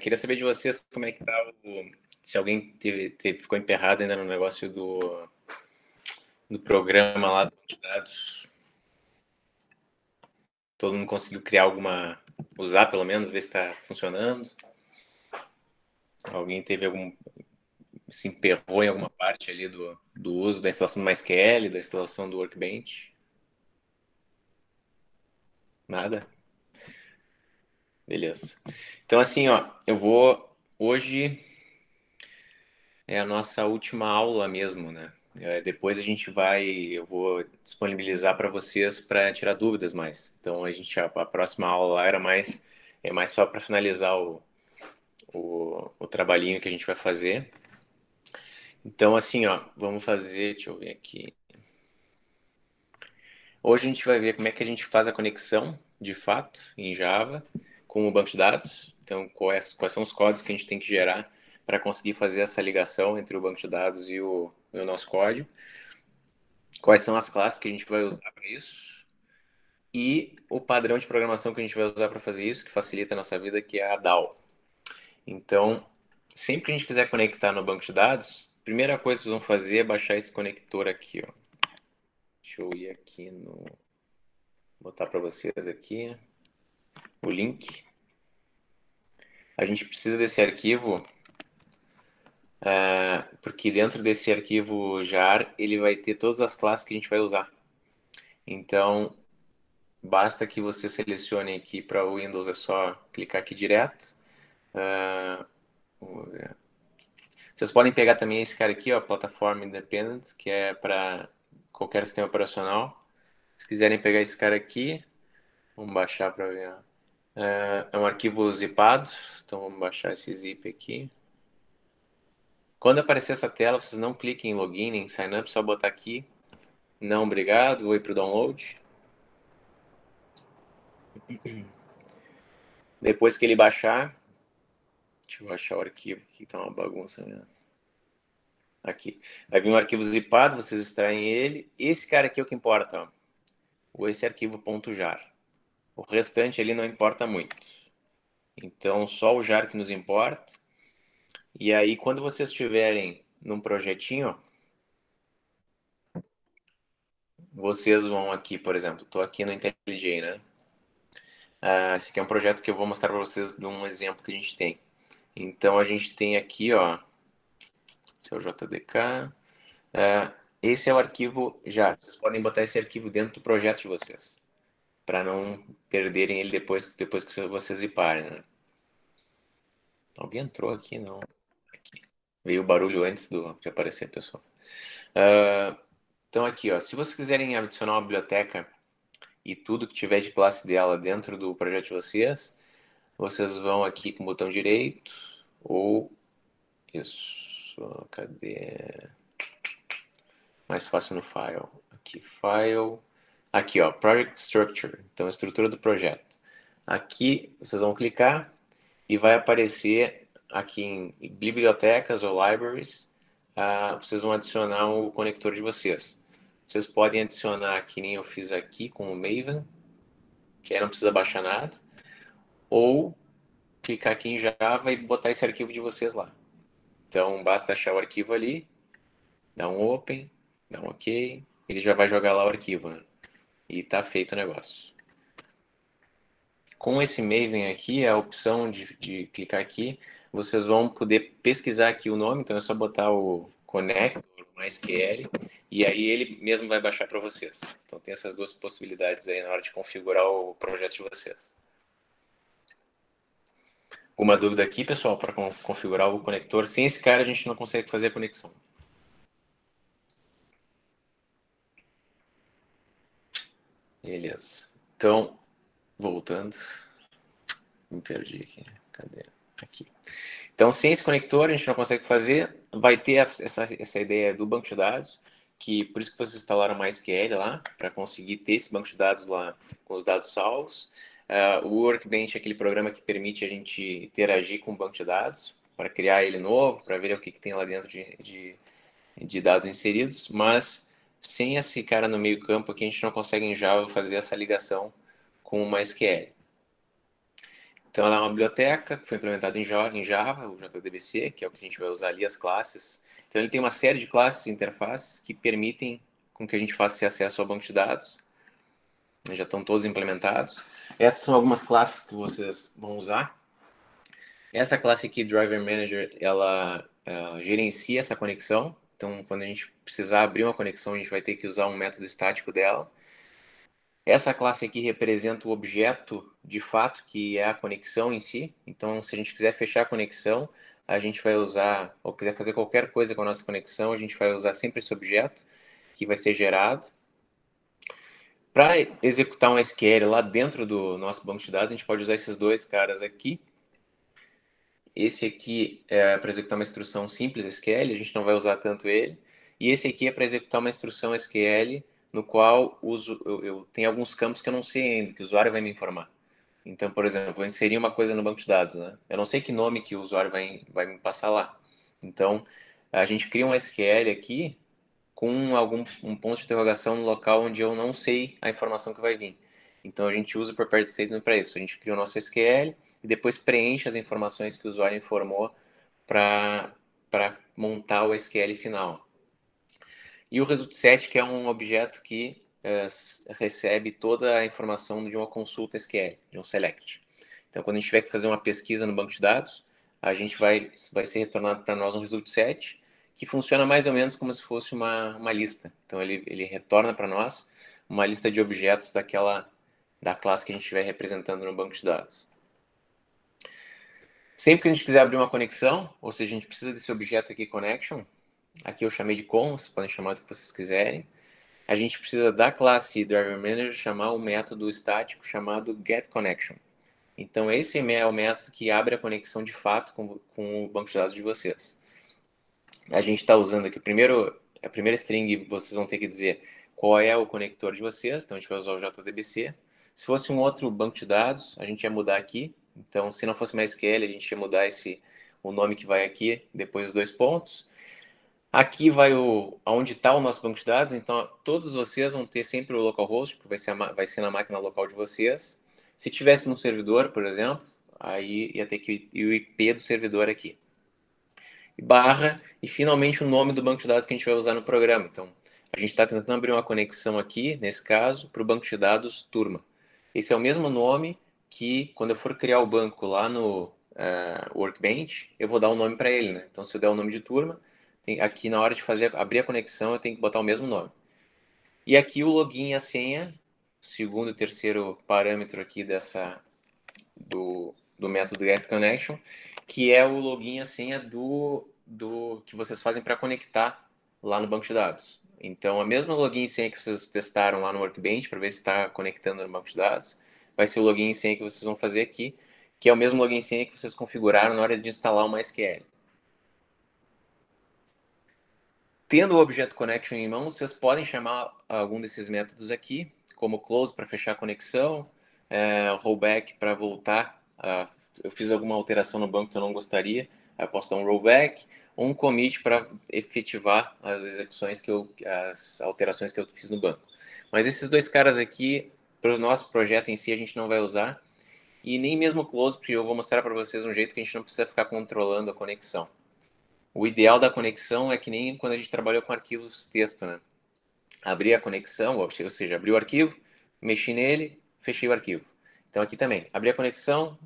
Queria saber de vocês como é que tá se alguém ficou emperrado ainda no negócio do programa lá de dados. Todo mundo conseguiu criar usar pelo menos, ver se está funcionando. Alguém se emperrou em alguma parte ali do uso da instalação do MySQL, da instalação do Workbench? Nada? Beleza. Então assim, ó, hoje é a nossa última aula mesmo, né? Depois eu vou disponibilizar para vocês para tirar dúvidas mais. Então a próxima aula lá é mais só para finalizar o trabalhinho que a gente vai fazer. Então assim, ó, vamos fazer, deixa eu ver aqui. Hoje a gente vai ver como é que a gente faz a conexão, de fato, em Java, com o banco de dados. Então, quais são os códigos que a gente tem que gerar para conseguir fazer essa ligação entre o banco de dados e o nosso código. Quais são as classes que a gente vai usar para isso. E o padrão de programação que a gente vai usar para fazer isso, que facilita a nossa vida, que é a DAO. Então, sempre que a gente quiser conectar no banco de dados, a primeira coisa que vocês vão fazer é baixar esse conector aqui, ó. Deixa eu ir aqui botar para vocês aqui o link. A gente precisa desse arquivo porque dentro desse arquivo jar ele vai ter todas as classes que a gente vai usar. Então, basta que você selecione aqui para o Windows, é só clicar aqui direto. Vamos ver. Vocês podem pegar também esse cara aqui, ó, Platform Independent, que é para qualquer sistema operacional. Se quiserem pegar esse cara aqui, vamos baixar para ver. É um arquivo zipado, então vamos baixar esse zip aqui. Quando aparecer essa tela, vocês não cliquem em login, em sign up, só botar aqui. Não, obrigado, vou ir para o download. Depois que ele baixar, deixa eu achar o arquivo aqui, tá uma bagunça mesmo. Aqui. Vai vir um arquivo zipado, vocês extraem ele. Esse cara aqui é o que importa, ó. Ou esse arquivo .jar. O restante ele não importa muito. Então, só o jar que nos importa. E aí, quando vocês estiverem num projetinho, vocês vão aqui, por exemplo, estou aqui no IntelliJ, né? Esse aqui é um projeto que eu vou mostrar para vocês de um exemplo que a gente tem. Então, a gente tem aqui, ó, seu JDK. Esse é o arquivo jar. Vocês podem botar esse arquivo dentro do projeto de vocês, para não perderem ele depois que vocês ziparem, né? Alguém entrou aqui? Não. Aqui. Veio o barulho antes de aparecer a pessoa. Então aqui, ó, se vocês quiserem adicionar uma biblioteca e tudo que tiver de classe dela dentro do projeto de vocês vão aqui com o botão direito ou isso, cadê? Mais fácil no file. Aqui, file. Aqui, ó, project structure. Então, a estrutura do projeto. Aqui, vocês vão clicar e vai aparecer aqui em bibliotecas ou libraries, vocês vão adicionar o conector de vocês. Vocês podem adicionar, que nem eu fiz aqui com o Maven, que aí não precisa baixar nada, ou clicar aqui em Java e botar esse arquivo de vocês lá. Então, basta achar o arquivo ali, dar um open, dar um ok, ele já vai jogar lá o arquivo, né? E tá feito o negócio. Com esse Maven aqui, a opção de clicar aqui, vocês vão poder pesquisar aqui o nome, então é só botar o Connect, MySQL, e aí ele mesmo vai baixar para vocês. Então tem essas duas possibilidades aí na hora de configurar o projeto de vocês. Alguma dúvida aqui, pessoal, para configurar o conector? Sem esse cara a gente não consegue fazer a conexão. Beleza. Então, voltando. Me perdi aqui. Cadê? Aqui. Então, sem esse conector, a gente não consegue fazer. Vai ter essa ideia do banco de dados, que por isso que vocês instalaram MySQL lá, para conseguir ter esse banco de dados lá com os dados salvos. O Workbench é aquele programa que permite a gente interagir com o banco de dados, para criar ele novo, para ver o que tem lá dentro de dados inseridos, mas sem esse cara no meio campo aqui, a gente não consegue em Java fazer essa ligação com o MySQL. Então, ela é uma biblioteca que foi implementada em Java, o JDBC, que é o que a gente vai usar ali, as classes. Então, ele tem uma série de classes e interfaces que permitem com que a gente faça esse acesso ao banco de dados. Já estão todos implementados. Essas são algumas classes que vocês vão usar. Essa classe aqui, Driver Manager, ela gerencia essa conexão. Então, quando a gente precisar abrir uma conexão, a gente vai ter que usar um método estático dela. Essa classe aqui representa o objeto de fato, que é a conexão em si. Então, se a gente quiser fechar a conexão, a gente vai usar, ou quiser fazer qualquer coisa com a nossa conexão, a gente vai usar sempre esse objeto, que vai ser gerado. Para executar um SQL lá dentro do nosso banco de dados, a gente pode usar esses dois caras aqui. Esse aqui é para executar uma instrução simples SQL, a gente não vai usar tanto ele. E esse aqui é para executar uma instrução SQL, no qual eu tenho alguns campos que eu não sei ainda, que o usuário vai me informar. Então, por exemplo, vou inserir uma coisa no banco de dados, né? Eu não sei que nome que o usuário vai me passar lá. Então, a gente cria um SQL aqui com um ponto de interrogação no local onde eu não sei a informação que vai vir. Então, a gente usa o prepared statement para isso. A gente cria o nosso SQL e depois preenche as informações que o usuário informou para montar o SQL final. E o result set, que é um objeto que recebe toda a informação de uma consulta SQL, de um select. Então, quando a gente tiver que fazer uma pesquisa no banco de dados, a gente vai ser retornado para nós um result set, que funciona mais ou menos como se fosse uma lista. Então, ele retorna para nós uma lista de objetos da classe que a gente estiver representando no banco de dados. Sempre que a gente quiser abrir uma conexão, ou seja, a gente precisa desse objeto aqui, connection, aqui eu chamei de cons, podem chamar do que vocês quiserem, a gente precisa da classe Driver Manager chamar um método estático chamado getConnection. Então, esse é o método que abre a conexão de fato com o banco de dados de vocês. A gente está usando aqui, a primeira string, vocês vão ter que dizer qual é o conector de vocês, então a gente vai usar o JDBC. Se fosse um outro banco de dados, a gente ia mudar aqui. Então, se não fosse mais SQL, a gente ia mudar o nome que vai aqui, depois os dois pontos. Aqui vai aonde está o nosso banco de dados, então todos vocês vão ter sempre o localhost, porque vai ser na máquina local de vocês. Se tivesse no servidor, por exemplo, aí ia ter que ir o IP do servidor aqui. Barra, e finalmente o nome do banco de dados que a gente vai usar no programa. Então, a gente está tentando abrir uma conexão aqui, nesse caso, para o banco de dados turma. Esse é o mesmo nome que, quando eu for criar o banco lá no Workbench, eu vou dar um nome para ele, né? Então, se eu der o nome de turma, aqui na hora de abrir a conexão, eu tenho que botar o mesmo nome. E aqui o login e a senha, segundo e terceiro parâmetro aqui do método getConnection, que é o login e a senha do que vocês fazem para conectar lá no banco de dados. Então, a mesma login e senha que vocês testaram lá no Workbench para ver se está conectando no banco de dados, vai ser o login e senha que vocês vão fazer aqui, que é o mesmo login e senha que vocês configuraram na hora de instalar o MySQL. Tendo o Object Connection em mãos, vocês podem chamar algum desses métodos aqui, como close para fechar a conexão, rollback para voltar. Eu fiz alguma alteração no banco que eu não gostaria, eu posso dar um rollback, ou um commit para efetivar as execuções as alterações que eu fiz no banco. Mas esses dois caras aqui, para o nosso projeto em si, a gente não vai usar, e nem mesmo close, porque eu vou mostrar para vocês um jeito que a gente não precisa ficar controlando a conexão. O ideal da conexão é que nem quando a gente trabalhou com arquivos texto, né? Abrir a conexão, ou seja, abri o arquivo, mexi nele, fechei o arquivo. Então aqui também, abri a conexão,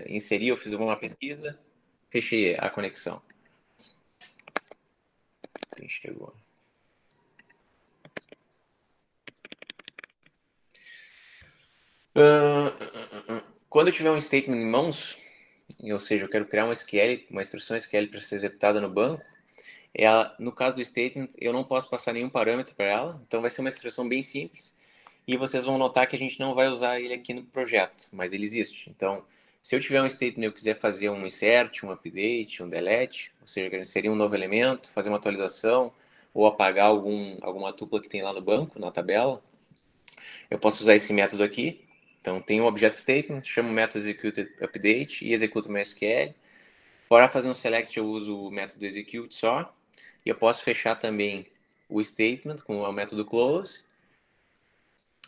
inseri, eu fiz uma pesquisa, fechei a conexão. Quem chegou? Quando eu tiver um statement em mãos, ou seja, eu quero criar um SQL, uma instrução SQL para ser executada no banco, no caso do statement, eu não posso passar nenhum parâmetro para ela, então vai ser uma instrução bem simples. E vocês vão notar que a gente não vai usar ele aqui no projeto, mas ele existe. Então, se eu tiver um statement e eu quiser fazer um insert, um update, um delete, ou seja, inserir um novo elemento, fazer uma atualização, ou apagar alguma tupla que tem lá no banco, na tabela, eu posso usar esse método aqui. Então, tem um object statement, chamo o método executeUpdate e executo o meu SQL. Para fazer um select, eu uso o método execute só. E eu posso fechar também o statement com o método close.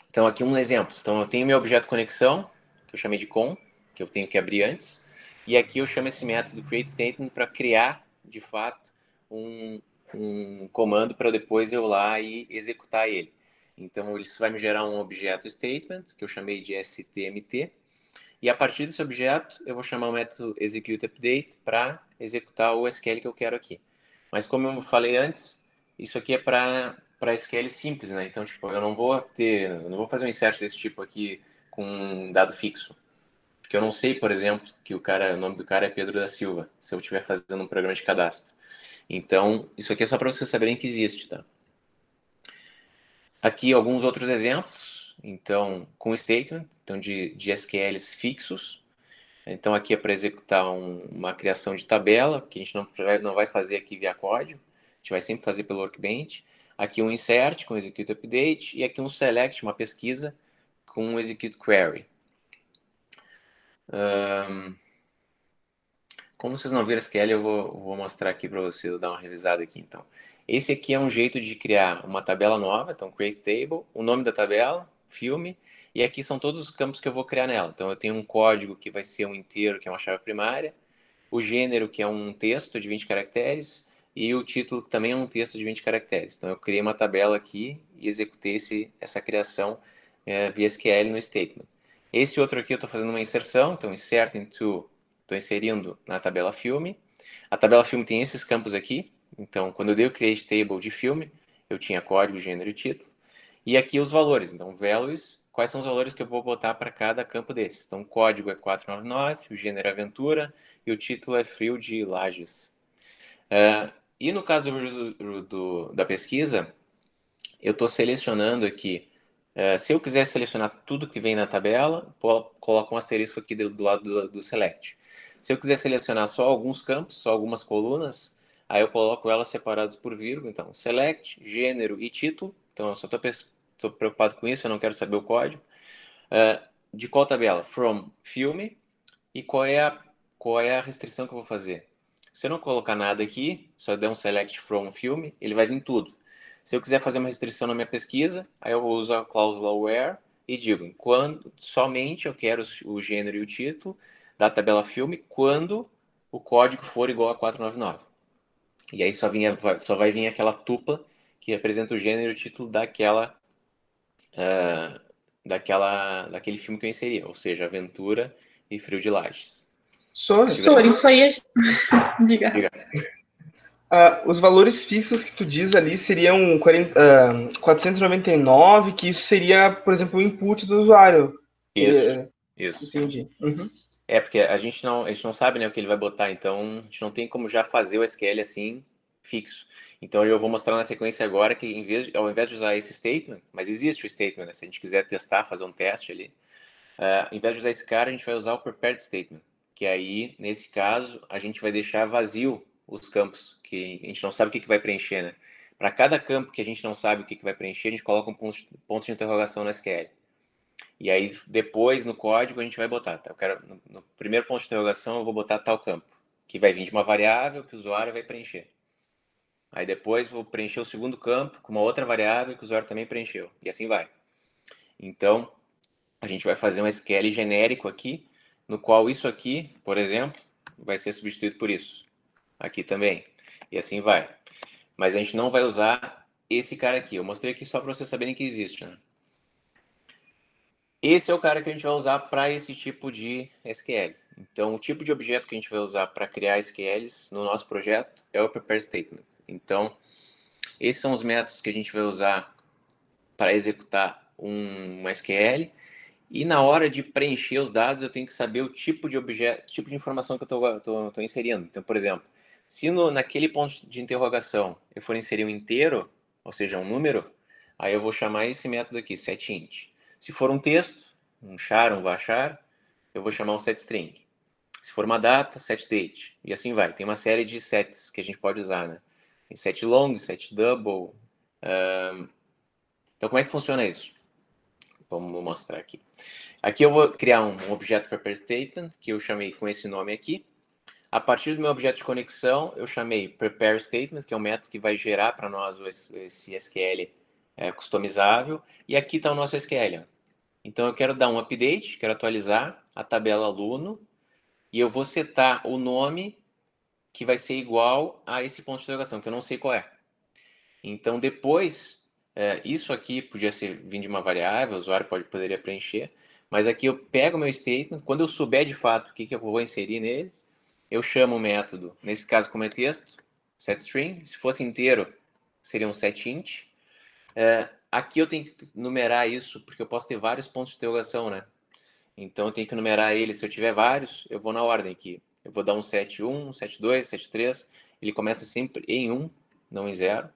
Então, aqui um exemplo. Então, eu tenho meu objeto conexão, que eu chamei de com. que eu tenho que abrir antes. E aqui eu chamo esse método createStatement para criar, de fato, um comando para depois eu lá e executar ele. Então, isso vai me gerar um objeto statement, que eu chamei de STMT, e a partir desse objeto, eu vou chamar o método executeUpdate para executar o SQL que eu quero aqui. Mas como eu falei antes, isso aqui é para SQL simples, né? Então, tipo, eu não vou fazer um insert desse tipo aqui com um dado fixo. Porque eu não sei, por exemplo, que o nome do cara é Pedro da Silva, se eu estiver fazendo um programa de cadastro. Então, isso aqui é só para vocês saberem que existe, tá? Aqui alguns outros exemplos. Então, com statement, então de SQLs fixos. Então, aqui é para executar uma criação de tabela, que a gente não vai fazer aqui via código. A gente vai sempre fazer pelo Workbench. Aqui um insert com execute update. E aqui um select, uma pesquisa, com um execute query. Como vocês não viram SQL, eu vou mostrar aqui para vocês, dar uma revisada aqui, então. Esse aqui é um jeito de criar uma tabela nova, então create table, o nome da tabela, filme, e aqui são todos os campos que eu vou criar nela. Então eu tenho um código que vai ser um inteiro, que é uma chave primária, o gênero, que é um texto de 20 caracteres, e o título, que também é um texto de 20 caracteres. Então eu criei uma tabela aqui e executei essa criação via SQL no statement. Esse outro aqui eu estou fazendo uma inserção, então insert into, estou inserindo na tabela filme. A tabela filme tem esses campos aqui, então quando eu dei o create table de filme, eu tinha código, gênero e título. E aqui os valores, então values, quais são os valores que eu vou botar para cada campo desses. Então o código é 499, o gênero é aventura e o título é Frio de Lages. E no caso da pesquisa, eu estou selecionando aqui. Se eu quiser selecionar tudo que vem na tabela, coloco um asterisco aqui do lado do select. Se eu quiser selecionar só alguns campos, só algumas colunas, aí eu coloco elas separadas por vírgula. Então, select, gênero e título. Então, eu só estou preocupado com isso, eu não quero saber o código. De qual tabela? From filme. E qual é a restrição que eu vou fazer? Se eu não colocar nada aqui, só der um select from filme, ele vai vir tudo. Se eu quiser fazer uma restrição na minha pesquisa, aí eu uso a cláusula where e digo quando somente eu quero o gênero e o título da tabela filme quando o código for igual a 499. E aí só vai vir aquela tupla que representa o gênero e o título daquele filme que eu inseri, ou seja, Aventura e Frio de Lages. Sorry, isso aí é... Diga. Diga. Os valores fixos que tu diz ali seriam 499, que isso seria, por exemplo, o input do usuário. Isso, isso. Entendi. Uhum. Porque a gente não sabe, né, o que ele vai botar, então a gente não tem como já fazer o SQL assim fixo. Então eu vou mostrar na sequência agora que ao invés de usar esse statement, mas existe o statement, né, se a gente quiser testar, fazer um teste ali, ao invés de usar esse cara, a gente vai usar o prepared statement, que aí, nesse caso, a gente vai deixar vazio os campos, que a gente não sabe o que vai preencher, né? Para cada campo que a gente não sabe o que vai preencher, a gente coloca um ponto de interrogação no SQL. E aí, depois, no código, a gente vai botar, tá? No primeiro ponto de interrogação, eu vou botar tal campo, que vai vir de uma variável que o usuário vai preencher. Aí depois vou preencher o segundo campo com uma outra variável que o usuário também preencheu. E assim vai. Então, a gente vai fazer um SQL genérico aqui, no qual isso aqui, por exemplo, vai ser substituído por isso. Aqui também. E assim vai. Mas a gente não vai usar esse cara aqui. Eu mostrei aqui só para vocês saberem que existe, né? Esse é o cara que a gente vai usar para esse tipo de SQL. Então, o tipo de objeto que a gente vai usar para criar SQLs no nosso projeto é o prepare statement. Então, esses são os métodos que a gente vai usar para executar um SQL. E na hora de preencher os dados, eu tenho que saber o tipo de objeto, tipo de informação que eu estou inserindo. Então, por exemplo, se naquele ponto de interrogação eu for inserir um inteiro, ou seja, um número, aí eu vou chamar esse método aqui, setInt. Se for um texto, um char, um varchar, eu vou chamar um setString. Se for uma data, setDate. E assim vai. Tem uma série de sets que a gente pode usar, né? Tem setLong, setDouble. Então, como é que funciona isso? Vamos mostrar aqui. Aqui eu vou criar um objeto prepare statement, que eu chamei com esse nome aqui. A partir do meu objeto de conexão, eu chamei prepare statement, que é um método que vai gerar para nós esse SQL customizável. E aqui está o nosso SQL. Então eu quero dar um update, quero atualizar a tabela aluno e eu vou setar o nome que vai ser igual a esse ponto de interrogação, que eu não sei qual é. Então depois, isso aqui podia vir de uma variável, o usuário poderia preencher, mas aqui eu pego o meu statement, quando eu souber de fato o que eu vou inserir nele, eu chamo o método, nesse caso como é texto, setString, se fosse inteiro seria um setInt. Aqui eu tenho que numerar isso, porque eu posso ter vários pontos de interrogação, né? Então eu tenho que numerar ele, se eu tiver vários, eu vou na ordem aqui. Eu vou dar um set1, set2, set3, ele começa sempre em 1, não em 0.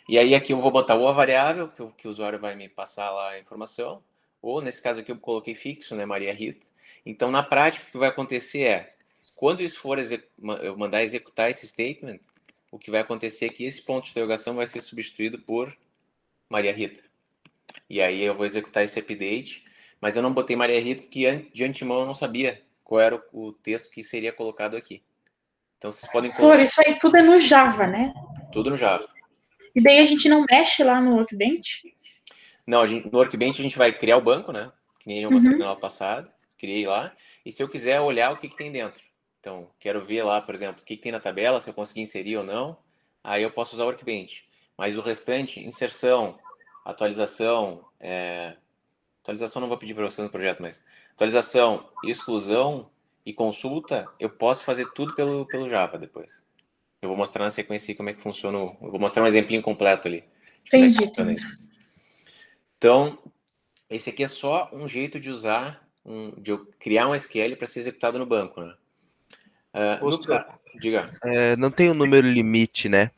E aí aqui eu vou botar ou a variável, que o usuário vai me passar lá a informação, ou nesse caso aqui eu coloquei fixo, né, Maria Rita. Então na prática o que vai acontecer é, quando isso for eu mandar executar esse statement, o que vai acontecer é que esse ponto de interrogação vai ser substituído por Maria Rita. E aí eu vou executar esse update, mas eu não botei Maria Rita porque de antemão eu não sabia qual era o texto que seria colocado aqui. Então vocês podem Professor, isso aí tudo é no Java, né? tudo no Java. E daí a gente não mexe lá no Workbench? Não, no Workbench a gente vai criar o banco, né? Que nem eu mostrei na aula passada. Criei lá. E se eu quiser olhar o que tem dentro. Então, quero ver lá, por exemplo, o que tem na tabela, se eu conseguir inserir ou não. Aí eu posso usar o Workbench. Mas o restante, inserção, atualização, atualização não vou pedir para você no projeto, mas atualização, exclusão e consulta, eu posso fazer tudo pelo Java depois. Eu vou mostrar na sequência aí como é que funciona. Eu vou mostrar um exemplinho completo ali. Entendi, Funciona isso. Então, esse aqui é só um jeito de usar, de eu criar um SQL para ser executado no banco, né? Diga. Não tem um número limite, né? Não,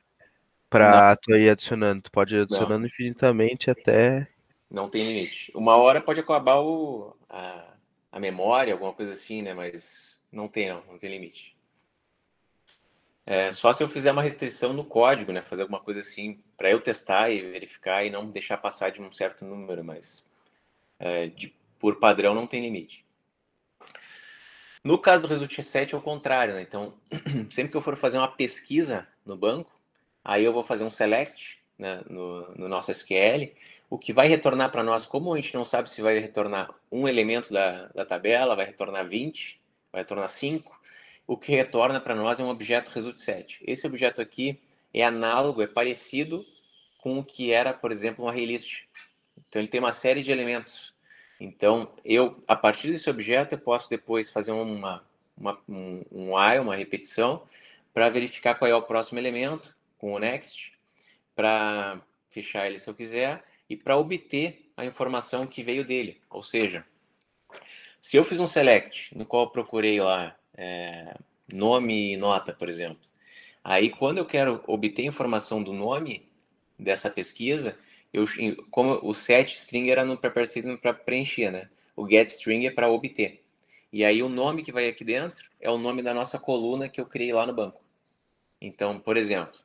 Pra tu ir adicionando. Tu pode ir não, adicionando infinitamente até. não tem limite. Uma hora pode acabar a memória, alguma coisa assim, né? Mas não tem limite. Só se eu fizer uma restrição no código, né? Fazer alguma coisa assim para eu testar e verificar e não deixar passar de um certo número, mas por padrão não tem limite. No caso do Result 7 é o contrário, né? Então, sempre que eu for fazer uma pesquisa no banco, aí eu vou fazer um select, né, no nosso SQL, o que vai retornar para nós, como a gente não sabe se vai retornar um elemento da tabela, vai retornar 20, vai retornar 5, o que retorna para nós é um objeto Result 7. Esse objeto aqui é análogo, é parecido com o que era, por exemplo, um ArrayList. Então ele tem uma série de elementos. Então, a partir desse objeto, eu posso depois fazer um while, uma repetição, para verificar qual é o próximo elemento, com o next, para fechar ele se eu quiser, e para obter a informação que veio dele. Ou seja, se eu fiz um select, no qual eu procurei lá nome e nota, por exemplo, aí quando eu quero obter informação do nome dessa pesquisa, como o set string era no prepare statement para preencher, né? O get string é para obter. E aí o nome que vai aqui dentro é o nome da nossa coluna que eu criei lá no banco. Então, por exemplo,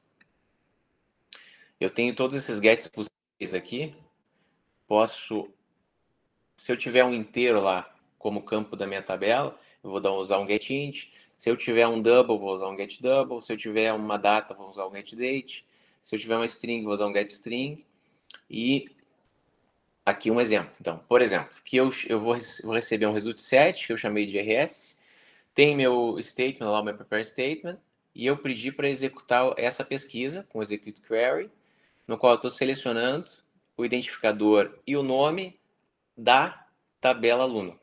eu tenho todos esses gets possíveis aqui. Se eu tiver um inteiro lá como campo da minha tabela, eu vou usar um getInt. Se eu tiver um double, vou usar um getDouble. Se eu tiver uma data, vou usar um getDate. Se eu tiver uma string, vou usar um getString. E aqui um exemplo. Então, por exemplo, que eu vou receber um result set, que eu chamei de RS, tem meu statement lá, o meu prepare statement, e eu pedi para executar essa pesquisa com o execute query, no qual eu estou selecionando o identificador e o nome da tabela aluno.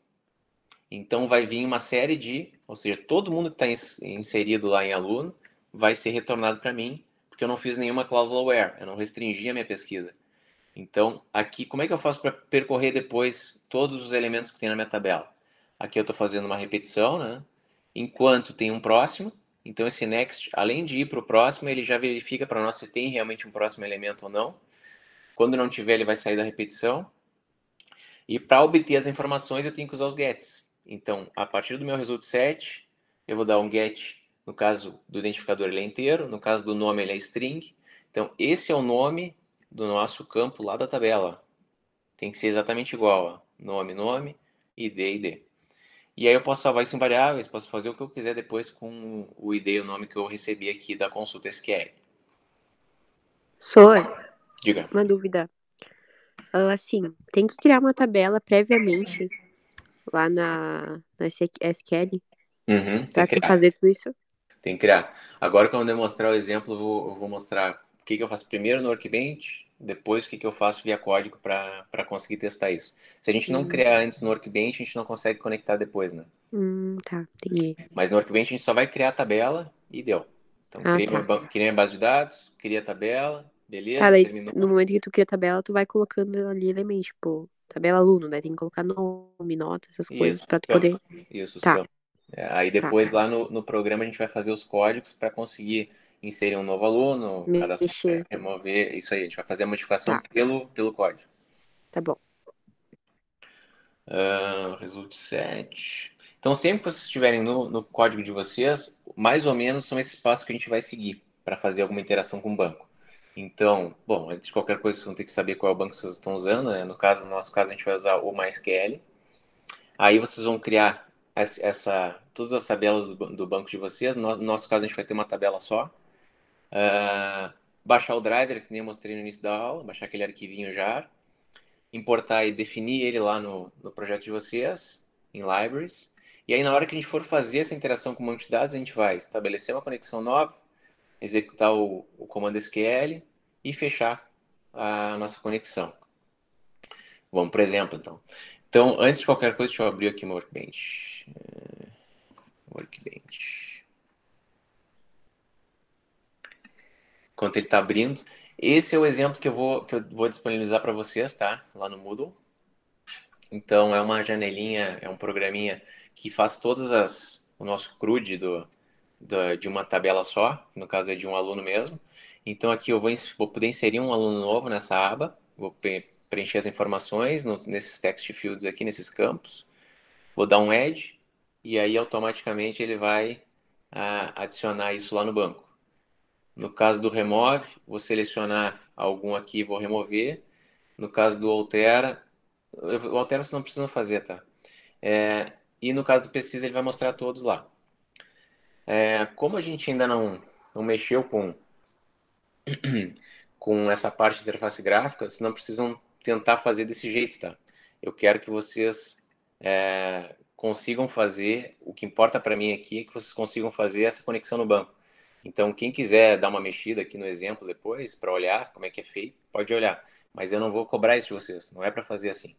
Então vai vir uma série ou seja, todo mundo que está inserido lá em aluno vai ser retornado para mim, porque eu não fiz nenhuma cláusula where, eu não restringi a minha pesquisa. Então, aqui, como é que eu faço para percorrer depois todos os elementos que tem na minha tabela? Aqui eu estou fazendo uma repetição, né? Enquanto tem um próximo, então esse next, além de ir para o próximo, ele já verifica para nós se tem realmente um próximo elemento ou não. Quando não tiver, ele vai sair da repetição. E para obter as informações, eu tenho que usar os gets. Então, a partir do meu result set, eu vou dar um get, no caso do identificador ele é inteiro, no caso do nome ele é string. Então, esse é o nome do nosso campo lá da tabela. Tem que ser exatamente igual, ó. Nome, nome, ID, ID. E aí eu posso salvar isso em variáveis, posso fazer o que eu quiser depois com o ID e o nome que eu recebi aqui da consulta SQL. Professor, Diga. uma dúvida. Assim, tem que criar uma tabela previamente lá na SQL Uhum, tem pra que tu criar. fazer tudo isso. Tem que criar. Agora, quando eu demonstrar o exemplo, eu vou mostrar o que eu faço primeiro no Workbench, depois o que eu faço via código para conseguir testar isso. Se a gente não criar antes no Workbench, a gente não consegue conectar depois, né? Tá, entendi. Mas no Workbench a gente só vai criar a tabela e deu. Então, Ah, tá. criei minha base de dados, criei a tabela, Tá, beleza, daí terminou. no momento que tu cria a tabela, tu vai colocando ali elementos, tipo, tabela aluno, daí tem que colocar nome, nota, essas coisas Isso, pra tu campo. poder. Isso, os Tá, campos. Aí tá. depois lá no programa a gente vai fazer os códigos para conseguir inserir um novo aluno, cadastrar, Mexer. remover, isso aí. A gente vai fazer a modificação Tá, pelo código. tá bom. Result set. Então, sempre que vocês estiverem no código de vocês, mais ou menos são esses passos que a gente vai seguir para fazer alguma interação com o banco. Então, bom, antes de qualquer coisa, vocês vão ter que saber qual é o banco que vocês estão usando, né? No nosso caso, a gente vai usar o MySQL. Aí vocês vão criar todas as tabelas do banco de vocês. No nosso caso, a gente vai ter uma tabela só. Baixar o driver, que nem eu mostrei no início da aula, baixar aquele arquivinho jar, importar e definir ele lá no projeto de vocês, em libraries. E aí, na hora que a gente for fazer essa interação com o banco de dados, a gente vai estabelecer uma conexão nova, executar o comando SQL e fechar a nossa conexão. Vamos para o exemplo, então. Então, antes de qualquer coisa, deixa eu abrir aqui meu Workbench. Workbench. Enquanto ele está abrindo, esse é o exemplo que eu vou disponibilizar para vocês, tá? Lá no Moodle. Então, é uma janelinha, é um programinha que faz o nosso CRUD de uma tabela só, no caso é de um aluno mesmo. Então, aqui eu vou poder inserir um aluno novo nessa aba, vou preencher as informações nesses text fields aqui, nesses campos. Vou dar um add, e aí automaticamente ele vai adicionar isso lá no banco. No caso do remove, vou selecionar algum aqui e vou remover. No caso do altera, o altera vocês não precisam fazer, tá? E no caso do pesquisa, ele vai mostrar todos lá. Como a gente ainda não mexeu com essa parte de interface gráfica, vocês não precisam tentar fazer desse jeito, tá? Eu quero que vocês consigam fazer, o que importa para mim aqui é que vocês consigam fazer essa conexão no banco. Então, quem quiser dar uma mexida aqui no exemplo depois, para olhar como é que é feito, pode olhar. Mas eu não vou cobrar isso de vocês, não é para fazer assim.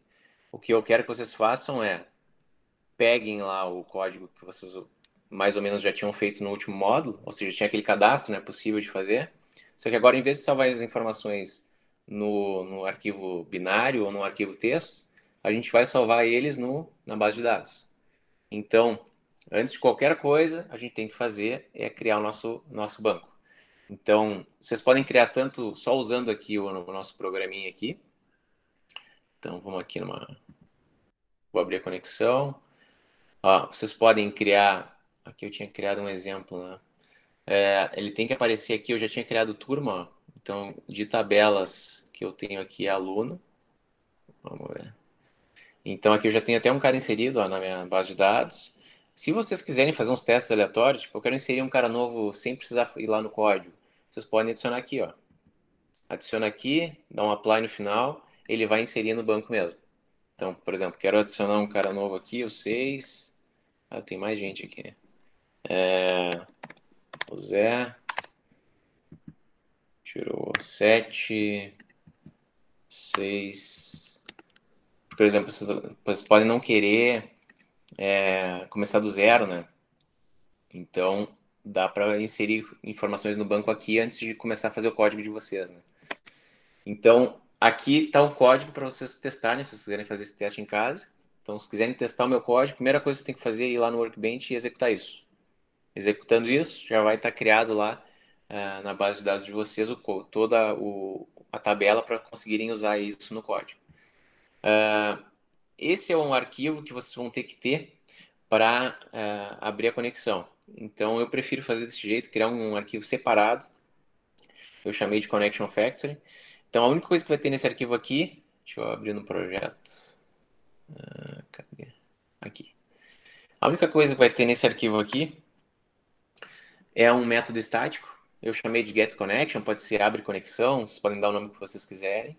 O que eu quero que vocês façam é, peguem lá o código que vocês mais ou menos já tinham feito no último módulo, ou seja, tinha aquele cadastro, né, possível de fazer. Só que agora, em vez de salvar as informações no arquivo binário ou no arquivo texto, a gente vai salvar eles na base de dados. Então, antes de qualquer coisa, a gente tem que fazer é criar o nosso banco. Então, vocês podem criar tanto só usando aqui o nosso programinha aqui. Então, vamos aqui Vou abrir a conexão. Ó, vocês podem criar... Aqui eu tinha criado um exemplo, né? Ele tem que aparecer aqui, eu já tinha criado turma, ó. Então, de tabelas que eu tenho aqui é aluno. Vamos ver. Então, aqui eu já tenho até um cara inserido, ó, na minha base de dados. Se vocês quiserem fazer uns testes aleatórios, tipo, eu quero inserir um cara novo sem precisar ir lá no código, vocês podem adicionar aqui, ó. Adiciona aqui, dá um apply no final, ele vai inserir no banco mesmo. Então, por exemplo, quero adicionar um cara novo aqui, o 6. Tem mais gente aqui. O Zé. Tirou 7, 6. Por exemplo, vocês podem não querer começar do zero, né? Então, dá para inserir informações no banco aqui antes de começar a fazer o código de vocês, né? Então, aqui está o código para vocês testarem, se vocês quiserem fazer esse teste em casa. Então, se quiserem testar o meu código, a primeira coisa que vocês têm que fazer é ir lá no Workbench e executar isso. Executando isso, já vai estar criado lá na base de dados de vocês toda a tabela para conseguirem usar isso no código. Esse é um arquivo que vocês vão ter que ter para abrir a conexão. Então, eu prefiro fazer desse jeito, criar um arquivo separado. Eu chamei de Connection Factory. Então, a única coisa que vai ter nesse arquivo aqui... Deixa eu abrir no projeto. Cadê? Aqui. A única coisa que vai ter nesse arquivo aqui é um método estático. Eu chamei de getConnection, pode ser abre conexão, vocês podem dar o nome que vocês quiserem.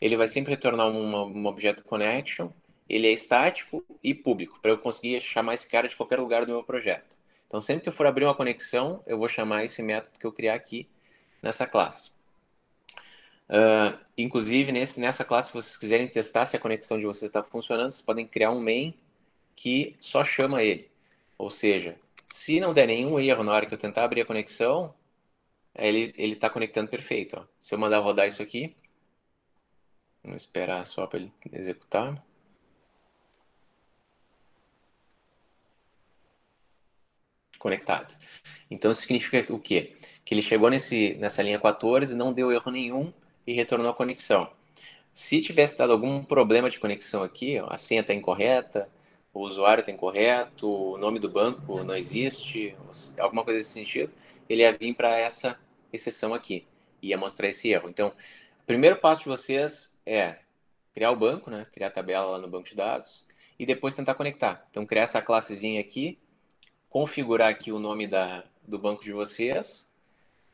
ele vai sempre retornar um objeto connection, ele é estático e público, para eu conseguir chamar esse cara de qualquer lugar do meu projeto. Então, sempre que eu for abrir uma conexão, eu vou chamar esse método que eu criar aqui nessa classe. Inclusive, nessa classe, se vocês quiserem testar se a conexão de vocês está funcionando, vocês podem criar um main que só chama ele. Ou seja, se não der nenhum erro na hora que eu tentar abrir a conexão, ele está conectando perfeito. Ó. Se eu mandar rodar isso aqui, vamos esperar só para ele executar. Conectado. Então, isso significa o quê? Que ele chegou nessa linha 14, não deu erro nenhum e retornou a conexão. Se tivesse dado algum problema de conexão aqui, ó, a senha está incorreta, o usuário está incorreto, o nome do banco não existe, alguma coisa desse sentido, ele ia vir para essa exceção aqui, ia mostrar esse erro. Então, o primeiro passo de vocês é criar o banco, né? Criar a tabela lá no banco de dados, e depois tentar conectar. Então, criar essa classezinha aqui, configurar aqui o nome do banco de vocês,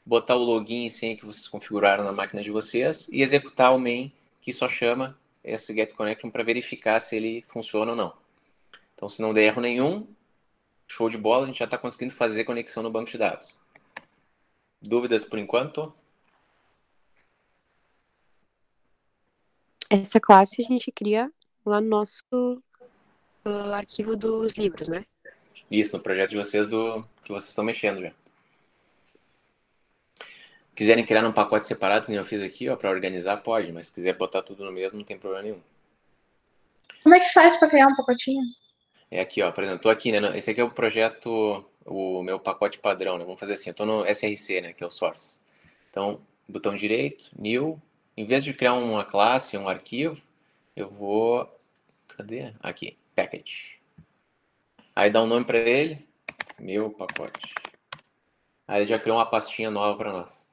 botar o login e senha que vocês configuraram na máquina de vocês e executar o main que só chama esse getConnection para verificar se ele funciona ou não. Então, se não der erro nenhum, show de bola, a gente já está conseguindo fazer conexão no banco de dados. Dúvidas por enquanto? Essa classe a gente cria lá no nosso arquivo dos livros, né? Isso, no projeto de vocês que vocês estão mexendo já. Quiserem criar num pacote separado, que eu fiz aqui, para organizar, pode, mas se quiser botar tudo no mesmo, não tem problema nenhum. Como é que faz para criar um pacotinho? É aqui, por exemplo, estou aqui, né? Esse aqui é o projeto, o meu pacote padrão, né? Vamos fazer assim, eu estou no SRC, né? Que é o source. Então, botão direito, new. Em vez de criar uma classe, um arquivo, eu vou... Cadê? Aqui, package. Aí dá um nome para ele, meu pacote. Aí ele já criou uma pastinha nova para nós.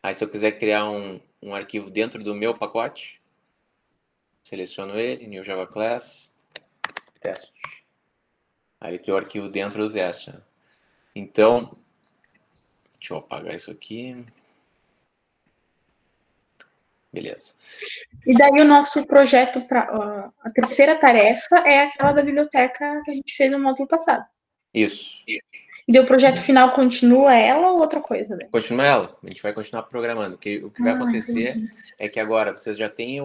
Aí se eu quiser criar um arquivo dentro do meu pacote, seleciono ele, new Java class, test. Aí ele criou o arquivo dentro do teste. Né? Então, deixa eu apagar isso aqui. Beleza. E daí o nosso projeto, a terceira tarefa é aquela da biblioteca que a gente fez no módulo passado. Isso. E daí o projeto final continua ela ou outra coisa? Né? Continua ela. A gente vai continuar programando. O que vai acontecer entendi. é que agora vocês já têm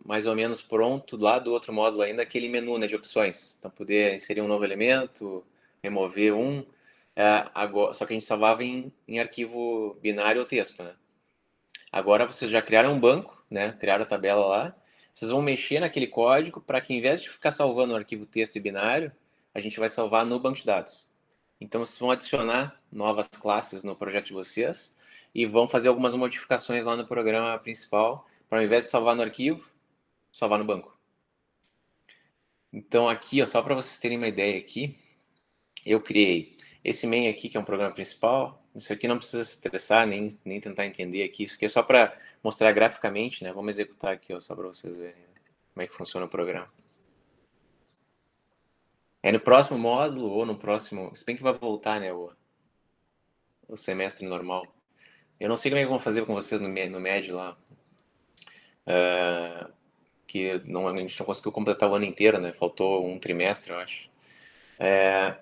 mais ou menos pronto lá do outro módulo ainda aquele menu, né, de opções. Então, poder inserir um novo elemento, remover um. Agora, só que a gente salvava em arquivo binário ou texto, né? Agora vocês já criaram um banco, né? Criaram a tabela lá. Vocês vão mexer naquele código para que, em vez de ficar salvando no arquivo texto e binário, a gente vai salvar no banco de dados. Então, vocês vão adicionar novas classes no projeto de vocês e vão fazer algumas modificações lá no programa principal para, ao invés de salvar no arquivo, salvar no banco. Então, aqui, ó, só para vocês terem uma ideia aqui, eu criei esse main aqui, que é um programa principal. Isso aqui não precisa se estressar, nem tentar entender aqui. Isso aqui é só para mostrar graficamente, né? Vamos executar aqui, ó, só para vocês verem como é que funciona o programa. É no próximo módulo ou no próximo... Se bem que vai voltar, né, o semestre normal. Eu não sei como é que vão fazer com vocês no MED lá. Que a gente não conseguiu completar o ano inteiro, né? Faltou um trimestre, eu acho.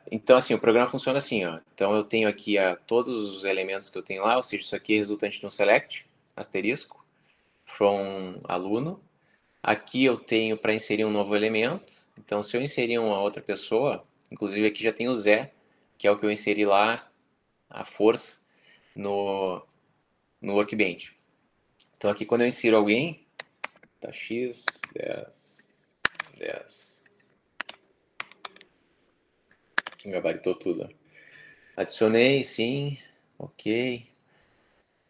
Então, assim, o programa funciona assim, ó. Então, eu tenho aqui todos os elementos que eu tenho lá, ou seja, isso aqui é resultante de um select, asterisco, from aluno. Aqui eu tenho para inserir um novo elemento. Então, se eu inserir uma outra pessoa, inclusive aqui já tem o Zé, que é o que eu inseri lá, a força, no Workbench. Então, aqui quando eu insiro alguém, tá x, 10, 10. Gabaritou tudo. Adicionei, sim, ok.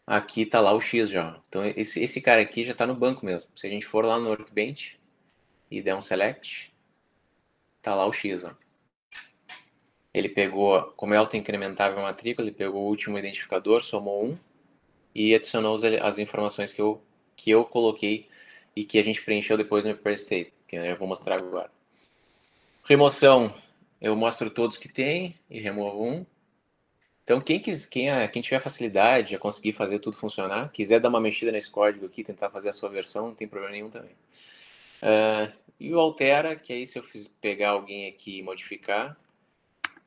Aqui tá lá o X já. Então, esse cara aqui já tá no banco mesmo. Se a gente for lá no Workbench e der um select, tá lá o X, ó. Ele pegou, como é auto-incrementável a matrícula, ele pegou o último identificador, somou 1 e adicionou as informações que eu coloquei e que a gente preencheu depois no Prepare State, que eu vou mostrar agora. Remoção, eu mostro todos que tem e removo um. Então, quem tiver facilidade a conseguir fazer tudo funcionar, quiser dar uma mexida nesse código aqui, tentar fazer a sua versão, não tem problema nenhum também. E o altera, que aí se eu pegar alguém aqui e modificar,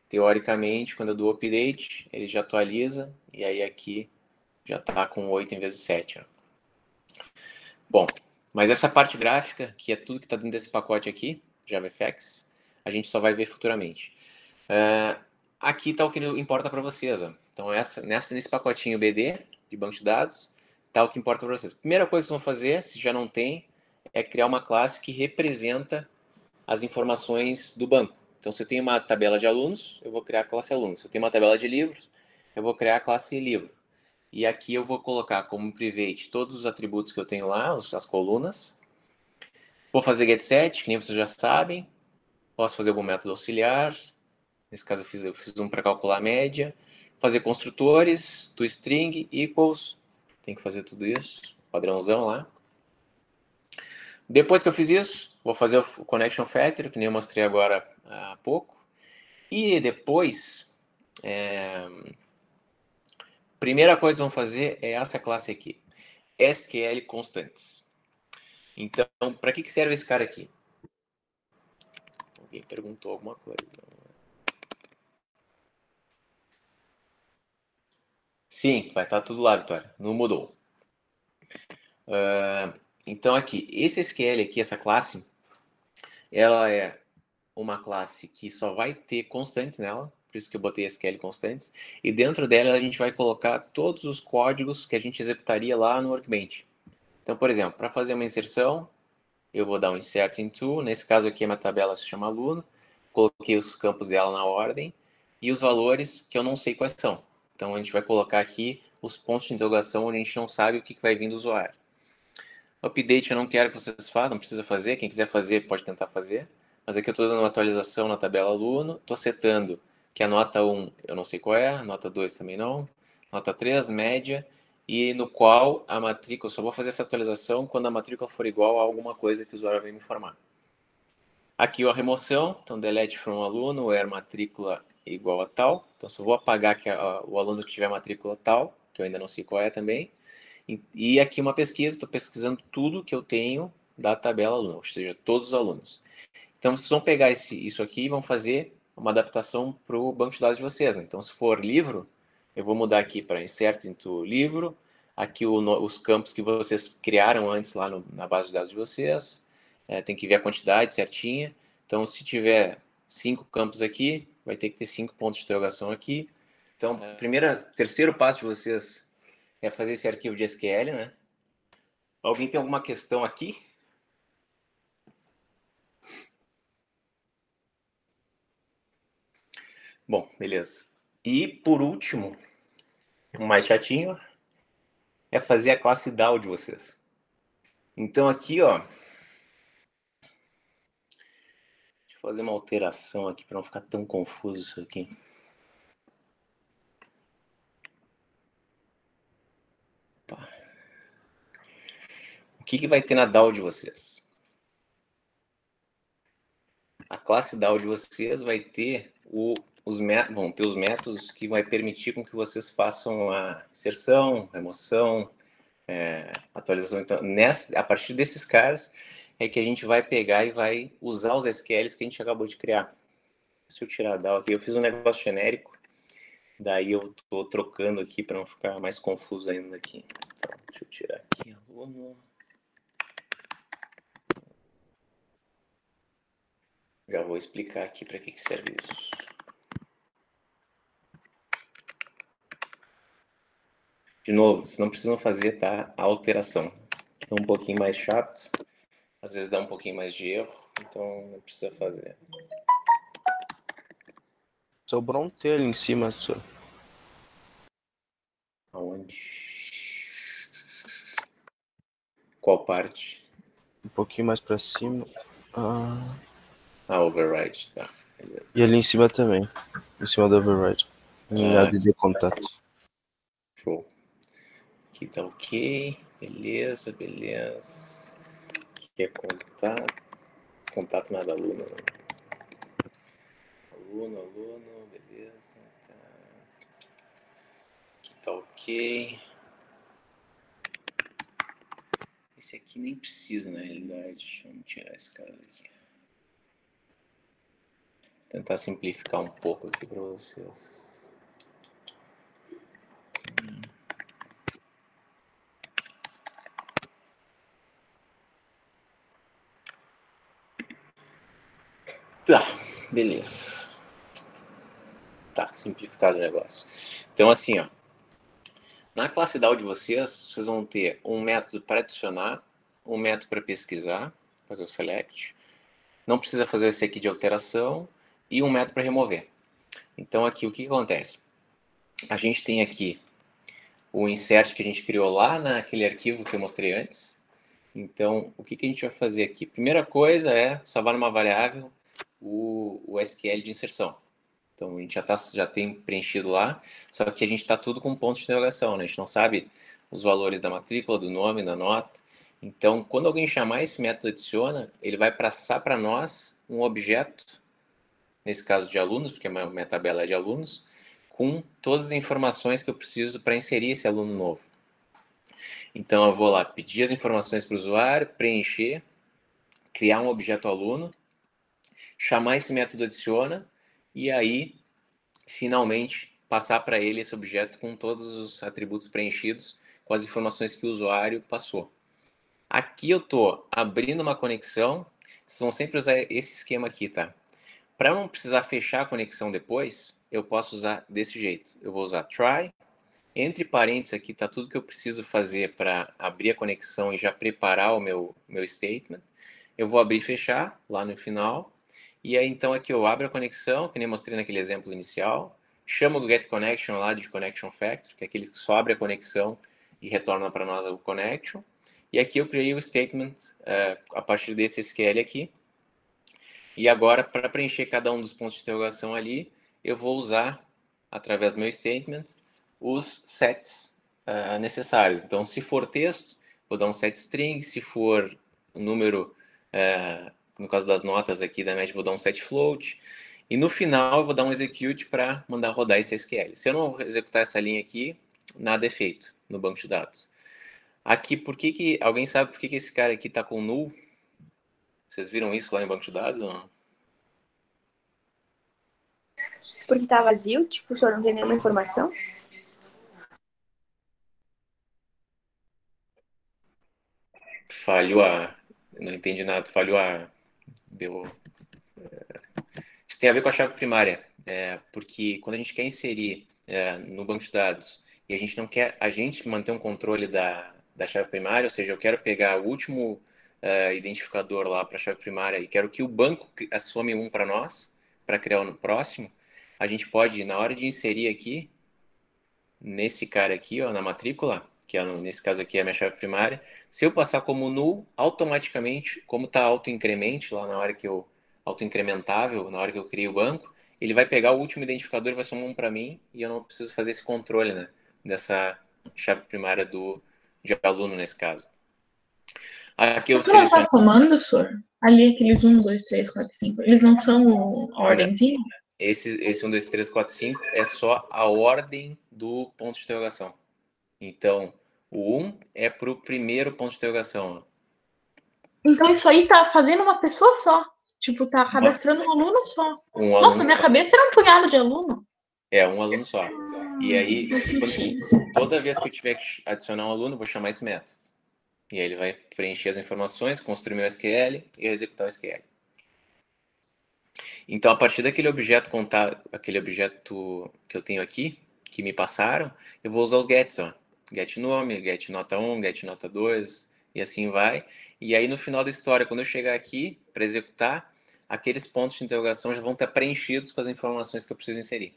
teoricamente, quando eu dou update, ele já atualiza, e aí aqui já está com 8 em vez de 7. Ó. Bom, mas essa parte gráfica, que é tudo que está dentro desse pacote aqui, JavaFX, a gente só vai ver futuramente. Aqui está o que importa para vocês. Ó. Então, nesse pacotinho BD, de banco de dados, está o que importa para vocês. Primeira coisa que vocês vão fazer, se já não tem, é criar uma classe que representa as informações do banco. Então, se eu tenho uma tabela de alunos, eu vou criar a classe aluno. Se eu tenho uma tabela de livros, eu vou criar a classe livro. E aqui eu vou colocar como private todos os atributos que eu tenho lá, as colunas. Vou fazer getSet, que nem vocês já sabem. Posso fazer algum método auxiliar. Nesse caso eu fiz um para calcular a média. Fazer construtores, toString, equals. Tem que fazer tudo isso, padrãozão lá. Depois que eu fiz isso, vou fazer o connection factory, que nem eu mostrei agora há pouco. E depois, primeira coisa que vamos fazer é essa classe aqui, SQL Constants. Então, para que serve esse cara aqui? Alguém perguntou alguma coisa. Sim, vai estar tudo lá, Vitória. Não mudou. Então, aqui, esse SQL aqui, essa classe, ela é uma classe que só vai ter constantes nela, por isso que eu botei SQL constantes, e dentro dela a gente vai colocar todos os códigos que a gente executaria lá no Workbench. Então, por exemplo, para fazer uma inserção, eu vou dar um insert into, nesse caso aqui a minha tabela se chama aluno, coloquei os campos dela na ordem, e os valores que eu não sei quais são. Então a gente vai colocar aqui os pontos de interrogação onde a gente não sabe o que vai vir do usuário. Update eu não quero que vocês façam, não precisa fazer, quem quiser fazer pode tentar fazer. Mas aqui eu estou dando uma atualização na tabela aluno, estou setando que a nota 1 eu não sei qual é, a nota 2 também não, nota 3, média, e no qual a matrícula, eu só vou fazer essa atualização quando a matrícula for igual a alguma coisa que o usuário vai me informar. Aqui a remoção, então delete from aluno, where matrícula igual a tal, então só vou apagar que o aluno que tiver matrícula tal, que eu ainda não sei qual é também. E aqui uma pesquisa, estou pesquisando tudo que eu tenho da tabela aluno, ou seja, todos os alunos. Então, vocês vão pegar isso aqui e vão fazer uma adaptação para o banco de dados de vocês. Né? Então, se for livro, eu vou mudar aqui para insert into livro, aqui os campos que vocês criaram antes lá na base de dados de vocês, tem que ver a quantidade certinha. Então, se tiver 5 campos aqui, vai ter que ter 5 pontos de interrogação aqui. Então, terceiro passo de vocês é fazer esse arquivo de SQL, né? Alguém tem alguma questão aqui? Bom, beleza. E por último, o mais chatinho, é fazer a classe DAO de vocês. Então aqui, ó, deixa eu fazer uma alteração aqui para não ficar tão confuso isso aqui. Opa. O que vai ter na DAO de vocês? A classe DAO de vocês vai ter vão ter os métodos que vai permitir com que vocês façam a inserção, remoção, atualização. Então, a partir desses caras é que a gente vai pegar e vai usar os SQLs que a gente acabou de criar. Se eu tirar a DAO aqui, eu fiz um negócio genérico, daí eu estou trocando aqui para não ficar mais confuso ainda aqui. Então, deixa eu tirar aqui, aluno. Já vou explicar aqui para que serve isso. De novo, vocês não precisam fazer, tá, a alteração. É um pouquinho mais chato, às vezes dá um pouquinho mais de erro, então não precisa fazer. Sobrou um T ali em cima, senhor. Aonde? Qual parte? Um pouquinho mais pra cima. Override, tá. Beleza. E ali em cima também. Em cima do override. Em ADD contato. Show. Aqui tá ok. Beleza, beleza. Aqui é contato. Contato nada aluno. Aluno, beleza. Tá. tá ok. Esse aqui nem precisa, na realidade. Deixa eu tirar esse cara daqui. Tentar simplificar um pouco aqui para vocês. Tá, beleza. Tá, simplificado o negócio. Então, assim, ó. Na classe DAO de vocês vão ter um método para adicionar, um método para pesquisar, fazer o select. Não precisa fazer esse aqui de alteração e um método para remover. Então, aqui, o que acontece? A gente tem aqui o insert que a gente criou lá naquele arquivo que eu mostrei antes. Então, o que a gente vai fazer aqui? Primeira coisa é salvar numa variável o SQL de inserção. Então, a gente já tem preenchido lá, só que a gente está tudo com ponto de interrogação, né? A gente não sabe os valores da matrícula, do nome, da nota. Então, quando alguém chamar esse método adiciona, ele vai passar para nós um objeto, nesse caso de alunos, porque a minha tabela é de alunos, com todas as informações que eu preciso para inserir esse aluno novo. Então, eu vou lá pedir as informações para o usuário, preencher, criar um objeto aluno, chamar esse método adiciona, e aí, finalmente, passar para ele esse objeto com todos os atributos preenchidos, com as informações que o usuário passou. Aqui eu estou abrindo uma conexão, vocês vão sempre usar esse esquema aqui, tá? Para não precisar fechar a conexão depois, eu posso usar desse jeito. Eu vou usar try, entre parênteses aqui está tudo que eu preciso fazer para abrir a conexão e já preparar o meu statement. Eu vou abrir e fechar lá no final. E aí, então, aqui eu abro a conexão, que nem mostrei naquele exemplo inicial. Chamo o getConnection lá de connection factor, que é aquele que só abre a conexão e retorna para nós o connection. E aqui eu criei o statement a partir desse SQL aqui. E agora, para preencher cada um dos pontos de interrogação ali, eu vou usar, através do meu statement, os sets necessários. Então, se for texto, vou dar um set string. Se for número, no caso das notas aqui da média, vou dar um set float. E no final, eu vou dar um execute para mandar rodar esse SQL. Se eu não executar essa linha aqui, nada é feito no banco de dados. Aqui, alguém sabe por que esse cara aqui está com null? Vocês viram isso lá em banco de dados ou não? Porque tá vazio, tipo, o senhor não tem nenhuma informação? Falhou não entendi nada, falhou Isso tem a ver com a chave primária, porque quando a gente quer inserir no banco de dados e a gente não quer manter um controle da chave primária, ou seja, eu quero pegar o último identificador lá para a chave primária e quero que o banco assome um para nós, para criar o próximo, a gente pode, na hora de inserir aqui, nesse cara aqui, ó, na matrícula, que nesse caso aqui é a minha chave primária, se eu passar como null, automaticamente, como está autoincremente lá na hora que eu autoincrementável, na hora que eu crio o banco, ele vai pegar o último identificador e vai somar um para mim e eu não preciso fazer esse controle, né, dessa chave primária de aluno nesse caso. Aqui eu Você não tá seleciono. somando, senhor? Ali aqueles 1, 2, 3, 4, 5. Eles não são a ordemzinha? Esse 1, 2, 3, 4, 5 é só a ordem do ponto de interrogação. Então, o 1 é para o primeiro ponto de interrogação. Então isso aí tá fazendo uma pessoa só. Tipo, tá cadastrando um aluno só. Um aluno Nossa, minha cabeça era um punhado de aluno. É, um aluno só. E aí, Faz sentido. toda vez que eu tiver que adicionar um aluno, eu vou chamar esse método. E aí ele vai preencher as informações, construir meu SQL e executar o SQL. Então, a partir daquele objeto aquele objeto que eu tenho aqui, que me passaram, eu vou usar os gets, ó. Get nome, get nota 1, get nota 2, e assim vai. E aí, no final da história, quando eu chegar aqui para executar, aqueles pontos de interrogação já vão estar preenchidos com as informações que eu preciso inserir.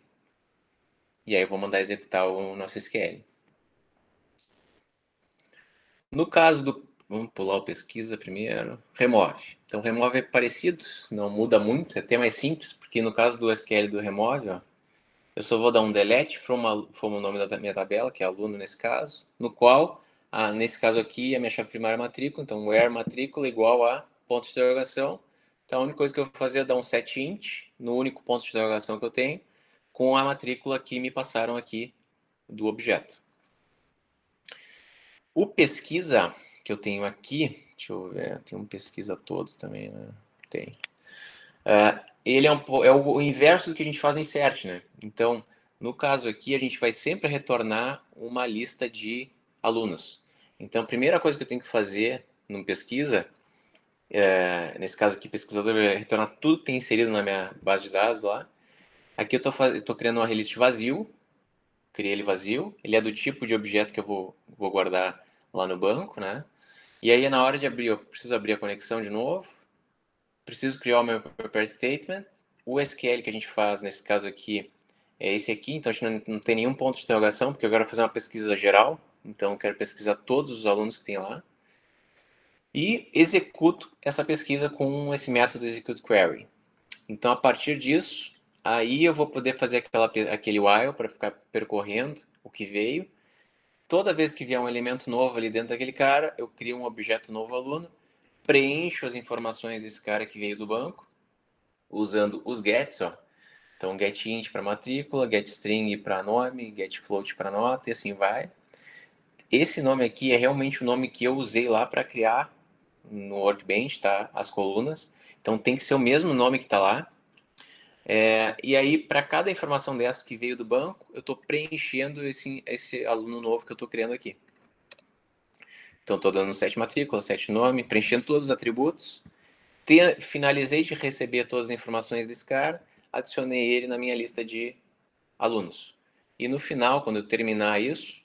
E aí eu vou mandar executar o nosso SQL. No caso vamos pular o pesquisa primeiro. Remove. Então, remove é parecido, não muda muito, é até mais simples, porque no caso do SQL do remove, ó, eu só vou dar um delete from o nome da minha tabela, que é aluno nesse caso, no qual, nesse caso aqui, a minha chave primária é matrícula, então where matrícula igual a ponto de interrogação. Então, a única coisa que eu vou fazer é dar um set int no único ponto de interrogação que eu tenho, com a matrícula que me passaram aqui do objeto. O pesquisa que eu tenho aqui, deixa eu ver, tem um pesquisa todos também, né? Tem. Ele é o inverso do que a gente faz no insert, né? Então, no caso aqui, a gente vai sempre retornar uma lista de alunos. Então, a primeira coisa que eu tenho que fazer no pesquisa, nesse caso aqui, pesquisador, vai retornar tudo que tem inserido na minha base de dados lá. Aqui eu estou criando uma relist vazio, criei ele vazio, ele é do tipo de objeto que eu vou guardar lá no banco, né? E aí, na hora de abrir, eu preciso abrir a conexão de novo, preciso criar o meu prepare statement, o SQL que a gente faz, nesse caso aqui, é esse aqui, então a gente não tem nenhum ponto de interrogação, porque eu quero fazer uma pesquisa geral, então eu quero pesquisar todos os alunos que tem lá, e executo essa pesquisa com esse método execute query. Então, a partir disso, aí eu vou poder fazer aquele while para ficar percorrendo o que veio. Toda vez que vier um elemento novo ali dentro daquele cara, eu crio um objeto novo aluno, preencho as informações desse cara que veio do banco, usando os gets, ó. Então, getInt para matrícula, getString para nome, getFloat para nota e assim vai. Esse nome aqui é realmente o nome que eu usei lá para criar no Workbench, tá? As colunas. Então, tem que ser o mesmo nome que está lá. E aí, para cada informação dessas que veio do banco, eu estou preenchendo esse aluno novo que eu estou criando aqui. Então, estou dando 7 matrículas, 7 nome, preenchendo todos os atributos. Finalizei de receber todas as informações desse cara, adicionei ele na minha lista de alunos. E no final, quando eu terminar isso,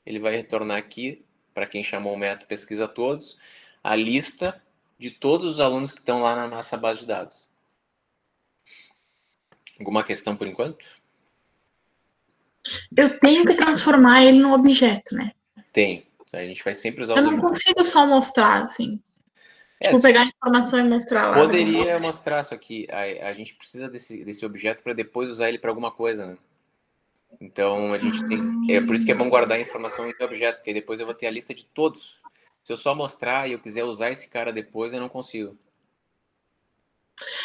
ele vai retornar aqui, para quem chamou o método pesquisa todos, a lista de todos os alunos que estão lá na nossa base de dados. Alguma questão por enquanto? Eu tenho que transformar ele num objeto, né? Tem. A gente vai sempre usar Eu os não objetos. consigo só mostrar, assim. Tipo, pegar a informação e mostrar lá. Poderia mostrar isso aqui. A gente precisa desse objeto para depois usar ele para alguma coisa, né? Então, a gente tem... É por isso que é bom guardar a informação em objeto, porque depois eu vou ter a lista de todos. Se eu só mostrar e eu quiser usar esse cara depois, eu não consigo.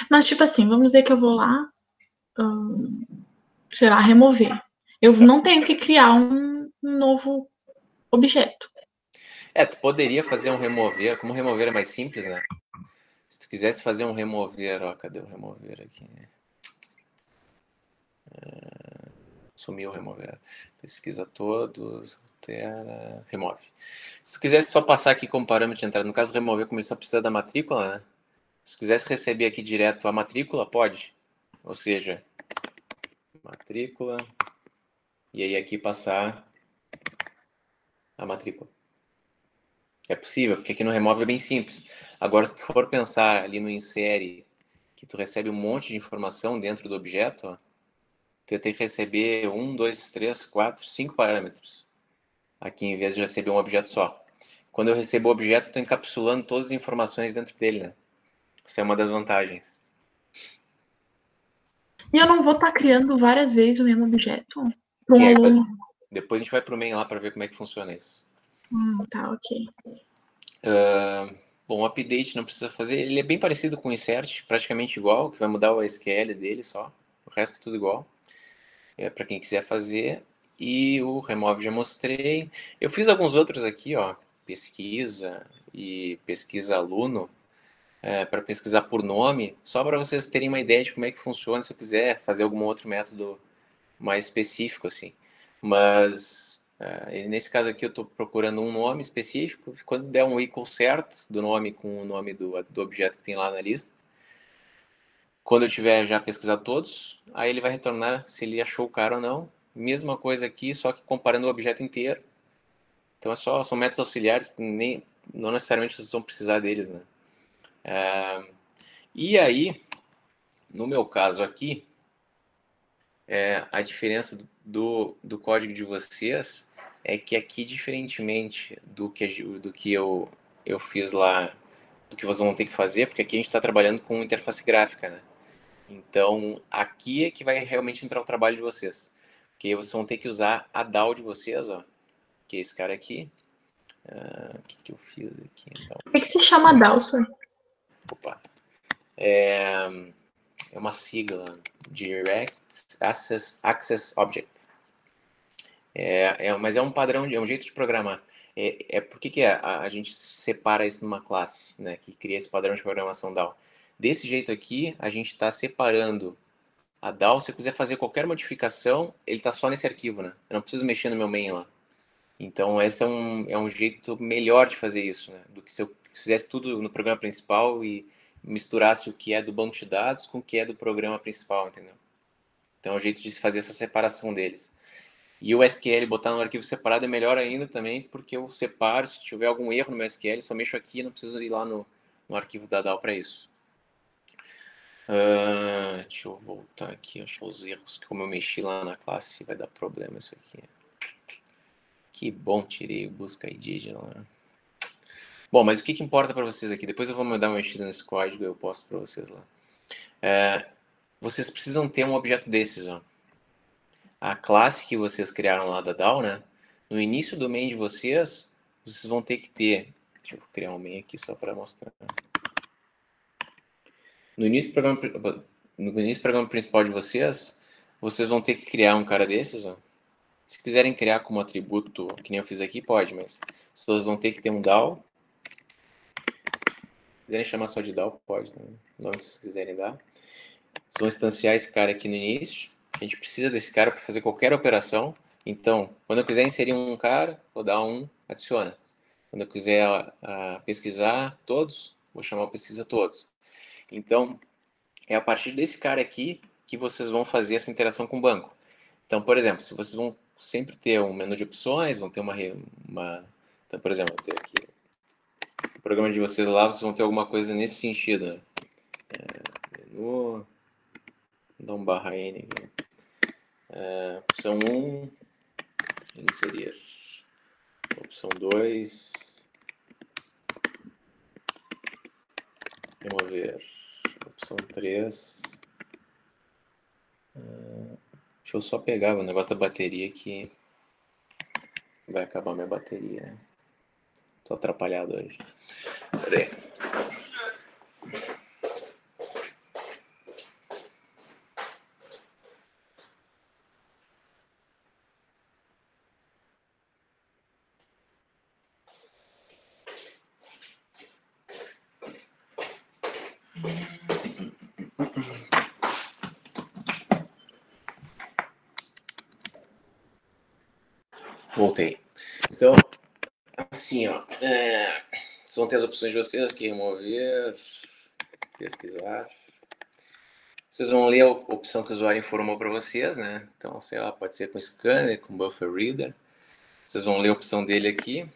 Mas, tipo assim, vamos dizer que eu vou lá, sei lá, remover. Eu não tenho que criar um novo objeto. Tu poderia fazer um remover. Como remover é mais simples, né? Se tu quisesse fazer um remover... Ó, cadê o remover aqui? Sumiu o remover. Pesquisa todos, altera, remove. Se tu quisesse só passar aqui como parâmetro de entrada, no caso remover, como ele só precisa da matrícula, né? Se tu quisesse receber aqui direto a matrícula, pode. Ou seja, matrícula, e aí aqui passar a matrícula. É possível, porque aqui no remove é bem simples. Agora, se tu for pensar ali no insere, que tu recebe um monte de informação dentro do objeto, ó, tu ia ter que receber 1, 2, 3, 4, 5 parâmetros. Aqui, em vez de receber um objeto só. Quando eu recebo o objeto, eu estou encapsulando todas as informações dentro dele, né? Isso é uma das vantagens. E eu não vou estar criando várias vezes o mesmo objeto para um aluno. Depois a gente vai para o main lá para ver como é que funciona isso. Tá, ok. Bom, o update não precisa fazer. Ele é bem parecido com o insert, praticamente igual, que vai mudar o SQL dele só. O resto é tudo igual. Para quem quiser fazer. E o remove já mostrei. Eu fiz alguns outros aqui, ó. Pesquisa e pesquisa aluno. Para pesquisar por nome, só para vocês terem uma ideia de como é que funciona se eu quiser fazer algum outro método mais específico, assim. Mas, nesse caso aqui, eu estou procurando um nome específico. Quando der um equal certo do nome com o nome do objeto que tem lá na lista, quando eu tiver já pesquisado todos, aí ele vai retornar se ele achou o cara ou não. Mesma coisa aqui, só que comparando o objeto inteiro. Então, são métodos auxiliares, não necessariamente vocês vão precisar deles, né? E aí, no meu caso aqui, a diferença do código de vocês é que aqui, diferentemente do que eu fiz lá, do que vocês vão ter que fazer, porque aqui a gente está trabalhando com interface gráfica, né? Então, aqui é que vai realmente entrar o trabalho de vocês. Porque vocês vão ter que usar a DAO de vocês, ó, que é esse cara aqui. O que eu fiz aqui? Então, O que se chama DAO, senhor? opa. É uma sigla, Direct Access Object. Mas é um padrão, é um jeito de programar. Por que a gente separa isso numa classe, né, que cria esse padrão de programação DAO? Desse jeito aqui, a gente está separando a DAO. Se eu quiser fazer qualquer modificação, ele está só nesse arquivo, né? Eu não preciso mexer no meu main lá. Então, esse é um jeito melhor de fazer isso, né? Do que se eu fizesse tudo no programa principal e misturasse o que é do banco de dados com o que é do programa principal, entendeu? Então, é um jeito de se fazer essa separação deles. E o SQL botar no arquivo separado é melhor ainda também, porque eu separo, se tiver algum erro no meu SQL, só mexo aqui, não preciso ir lá no arquivo da DAO para isso. Deixa eu voltar aqui, achar os erros, que como eu mexi lá na classe, vai dar problema isso aqui. Que bom, tirei o busca ID de lá. Bom, mas o que importa para vocês aqui? Depois eu vou dar uma mexida nesse código e eu posto para vocês lá. Vocês precisam ter um objeto desses, ó. A classe que vocês criaram lá da DAO, né? No início do main de vocês vão ter que ter... Deixa eu criar um main aqui só para mostrar. No início do programa principal de vocês vão ter que criar um cara desses, ó. Se quiserem criar como atributo, que nem eu fiz aqui, pode, mas vocês vão ter que ter um DAO. Se quiserem chamar só de DAO, pode, né? O nome que vocês quiserem dar. Vocês vão instanciar esse cara aqui no início. A gente precisa desse cara para fazer qualquer operação. Então, quando eu quiser inserir um cara, vou dar um adiciona. Quando eu quiser pesquisar todos, vou chamar o pesquisa todos. Então, é a partir desse cara aqui que vocês vão fazer essa interação com o banco. Então, por exemplo, se vocês vão sempre ter um menu de opções, vão ter então, por exemplo, vou ter aqui o programa de vocês lá, vocês vão ter alguma coisa nesse sentido, né? Menu, vou dar um barra N aqui. Opção 1, inserir. Opção 2, remover. Opção 3. Deixa eu só pegar o negócio da bateria que vai acabar minha bateria. Tô atrapalhado hoje. Pera aí. Voltei. Então, assim, ó, vocês vão ter as opções de vocês aqui, remover, pesquisar. Vocês vão ler a opção que o usuário informou para vocês, né? Então, sei lá, pode ser com scanner, com buffer reader. Vocês vão ler a opção dele aqui.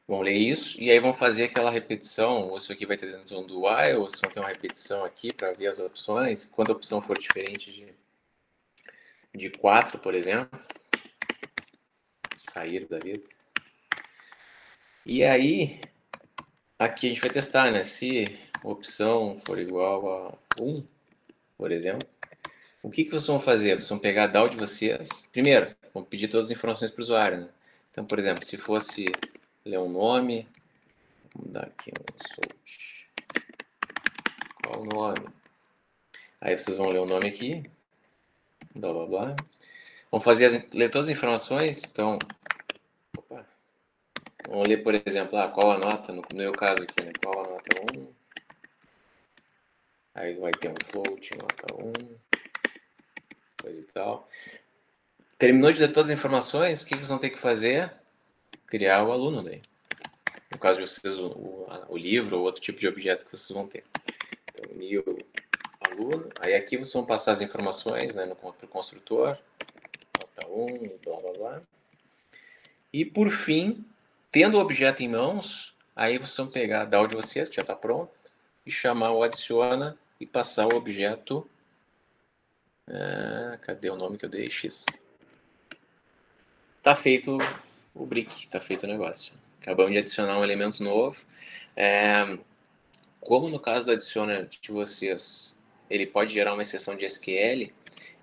Vão ler isso e aí vão fazer aquela repetição. Isso aqui vai ter dentro do while, ou vocês vão ter uma repetição aqui para ver as opções. Quando a opção for diferente de 4, por exemplo, sair da vida. E aí, aqui a gente vai testar, né? Se a opção for igual a 1, por exemplo, o que vocês vão fazer? Vocês vão pegar a DAO de vocês. Primeiro, vão pedir todas as informações para o usuário, né? Então, por exemplo, se fosse ler um nome, vamos dar aqui um sort. Qual o nome? Aí vocês vão ler o nome aqui, blá blá blá. Vão ler todas as informações. Então, vamos ler, por exemplo, qual a nota, no meu caso aqui, né? Qual a nota 1? Aí vai ter um float, nota 1, coisa e tal. Terminou de ler todas as informações, o que vocês vão ter que fazer? Criar o aluno daí. No caso de vocês, o livro ou outro tipo de objeto que vocês vão ter. Então, new aluno. Aí aqui vocês vão passar as informações, né, para o construtor. Nota 1, blá blá blá. E por fim, tendo o objeto em mãos, aí vocês vão pegar a DAO de vocês, que já está pronto, e chamar o adiciona e passar o objeto. Cadê o nome que eu dei? X. Tá feito o brick, tá feito o negócio. Acabamos de adicionar um elemento novo. Como no caso do adiciona de vocês, ele pode gerar uma exceção de SQL,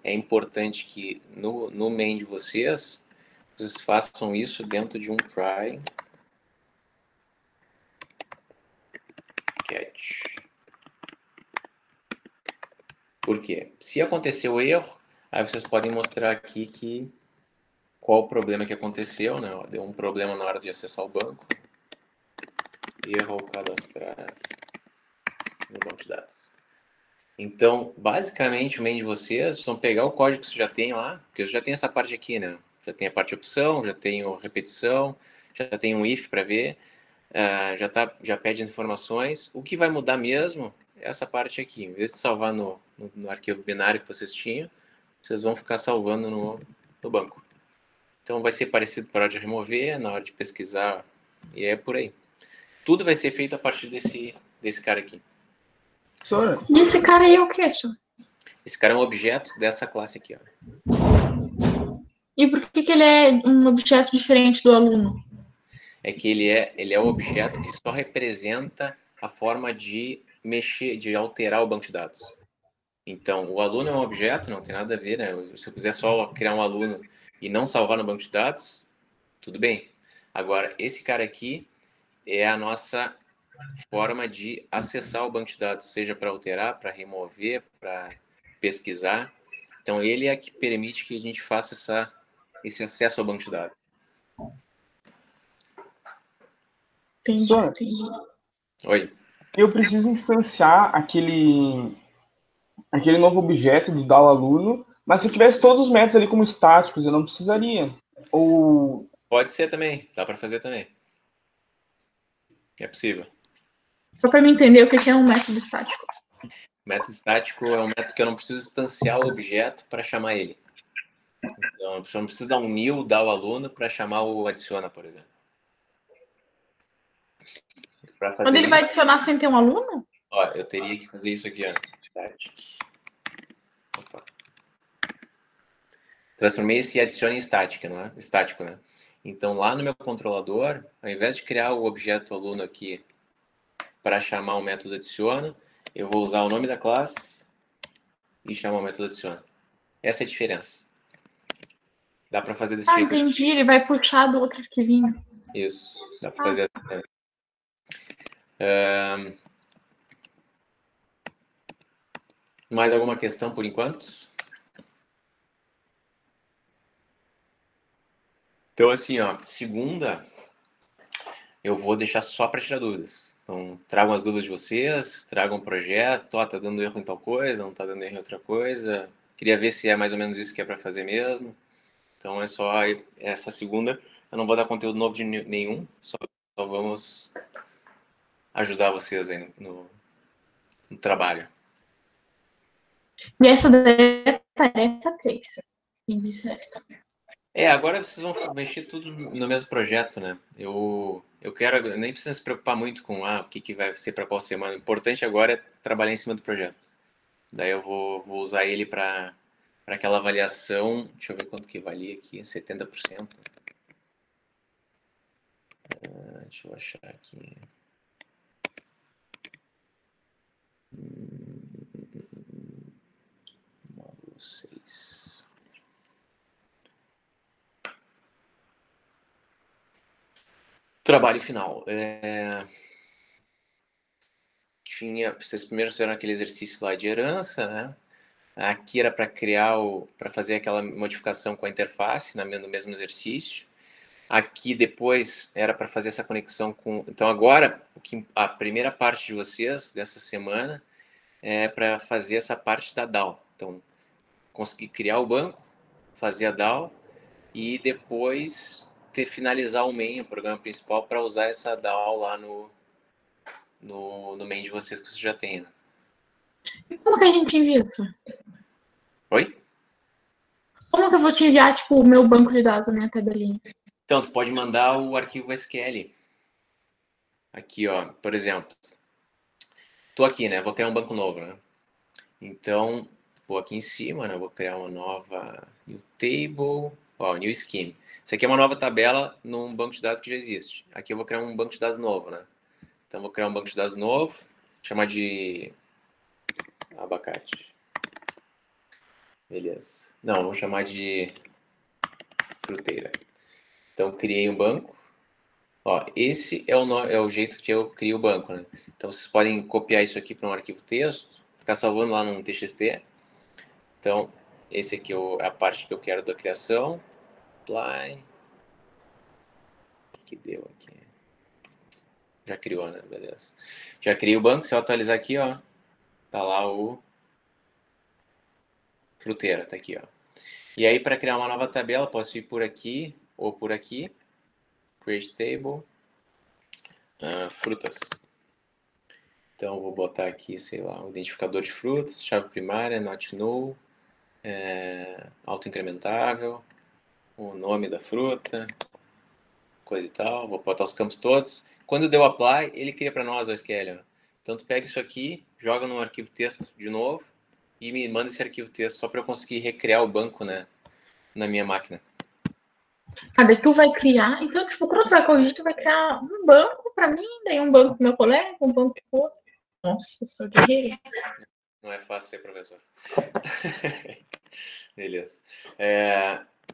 é importante que no main de vocês façam isso dentro de um try catch. Por quê? Se acontecer o erro, Aí vocês podem mostrar aqui qual o problema que aconteceu, né? Ó, deu um problema na hora de acessar o banco. Erro ao cadastrar no banco de dados. Então, basicamente, o main de vocês vão pegar o código que você já tem lá, porque já tem essa parte aqui, né? Já tem a parte opção, já tem repetição, já tem um if para ver, já pede as informações. O que vai mudar mesmo é essa parte aqui. Em vez de salvar no arquivo binário que vocês tinham, vocês vão ficar salvando no banco. Então, vai ser parecido para a hora de remover, na hora de pesquisar, e é por aí. Tudo vai ser feito a partir desse cara aqui. Professora, E esse cara aí é o quê, senhor? Esse cara é um objeto dessa classe aqui, ó. E por que ele é um objeto diferente do aluno? É que ele é um objeto que só representa a forma de mexer, de alterar o banco de dados. Então, o aluno é um objeto, não tem nada a ver, né? Se eu quiser só criar um aluno e não salvar no banco de dados, tudo bem. Agora, esse cara aqui é a nossa forma de acessar o banco de dados, seja para alterar, para remover, para pesquisar. Então, ele é que permite que a gente faça esse acesso ao banco de dados. Entendi, professora, entendi. Oi. eu preciso instanciar aquele novo objeto do DAO aluno, mas se eu tivesse todos os métodos ali como estáticos, eu não precisaria. Ou Pode ser também, dá para fazer também. É possível. Só para me entender o que é um método estático. Método estático é um método que eu não preciso instanciar o objeto para chamar ele. Então, eu não preciso dar um new, dar o aluno para chamar o adiciona, por exemplo. Para fazer Quando ele vai isso, adicionar sem ter um aluno? ó, eu teria que fazer isso aqui, ó. Static. Opa. Transformei esse adiciona em estática, não é? Estático, né? Então, lá no meu controlador, ao invés de criar o objeto aluno aqui para chamar o método adiciona, eu vou usar o nome da classe e chamar o método adiciona. Essa é a diferença. Dá para fazer desse jeito. Entendi. Ele vai puxar do outro arquivinho. Isso. Dá para fazer assim. Mais alguma questão por enquanto? Então, assim, ó, segunda eu vou deixar só para tirar dúvidas. Então, tragam as dúvidas de vocês, tragam um projeto, ó, tá dando erro em tal coisa, não tá dando erro em outra coisa. Queria ver se é mais ou menos isso que é para fazer mesmo. Então, é só essa segunda. Eu não vou dar conteúdo novo de nenhum, só vamos ajudar vocês aí no trabalho. E essa daí é a tarefa 3. Entendi certo. Agora vocês vão mexer tudo no mesmo projeto, né? Eu nem precisa se preocupar muito com o que vai ser para qual semana. O importante agora é trabalhar em cima do projeto. Daí eu vou usar ele para aquela avaliação. Deixa eu ver quanto que valia aqui, 70%. Deixa eu achar aqui. Módulo 6. Trabalho final. Vocês primeiro fizeram aquele exercício lá de herança, né? Aqui era para fazer aquela modificação com a interface no mesmo exercício. Aqui depois era para fazer essa conexão com. Então agora a primeira parte de vocês dessa semana é para fazer essa parte da DAO. Então conseguir criar o banco, fazer a DAO e depois finalizar o main, o programa principal, para usar essa DAO lá no main de vocês que vocês já têm. Né? E como que a gente envia isso? Oi? Como que eu vou te enviar, tipo, o meu banco de dados, minha tabelinha? Então, tu pode mandar o arquivo SQL. Aqui, ó, por exemplo. Tô aqui, né? Vou criar um banco novo, né? Então, vou aqui em cima, né? Vou criar uma nova new table, ó, new scheme. Isso aqui é uma nova tabela num banco de dados que já existe. Aqui eu vou criar um banco de dados novo, né? Então, vou criar um banco de dados novo, chamar de abacate. Beleza. Não, vou chamar de fruteira. Então, criei um banco. Ó, esse é o jeito que eu crio o banco, né? Então, vocês podem copiar isso aqui para um arquivo texto, ficar salvando lá num TXT. Então, Esse aqui é a parte que eu quero da criação. Apply. O que deu aqui? Já criou, né? Beleza. Já criei o banco. Se eu atualizar aqui, ó, tá lá o fruteira, tá aqui, ó. E aí, para criar uma nova tabela, posso ir por aqui ou por aqui. Create table. Frutas. Então, eu vou botar aqui, sei lá, o identificador de frutas, chave primária, not null, autoincrementável, o nome da fruta, coisa e tal. Vou botar os campos todos. Quando deu apply, ele cria para nós o SQL. Ó. Então, tu pega isso aqui, joga no arquivo texto de novo e me manda esse arquivo texto só para eu conseguir recriar o banco, né, na minha máquina. Sabe, tu vai criar, então, tipo, quando tu vai corrigir, tu vai criar um banco pra mim, daí um banco pro meu colega, um banco pro outro. Nossa, sou guerreira. Não é fácil ser professor. Beleza.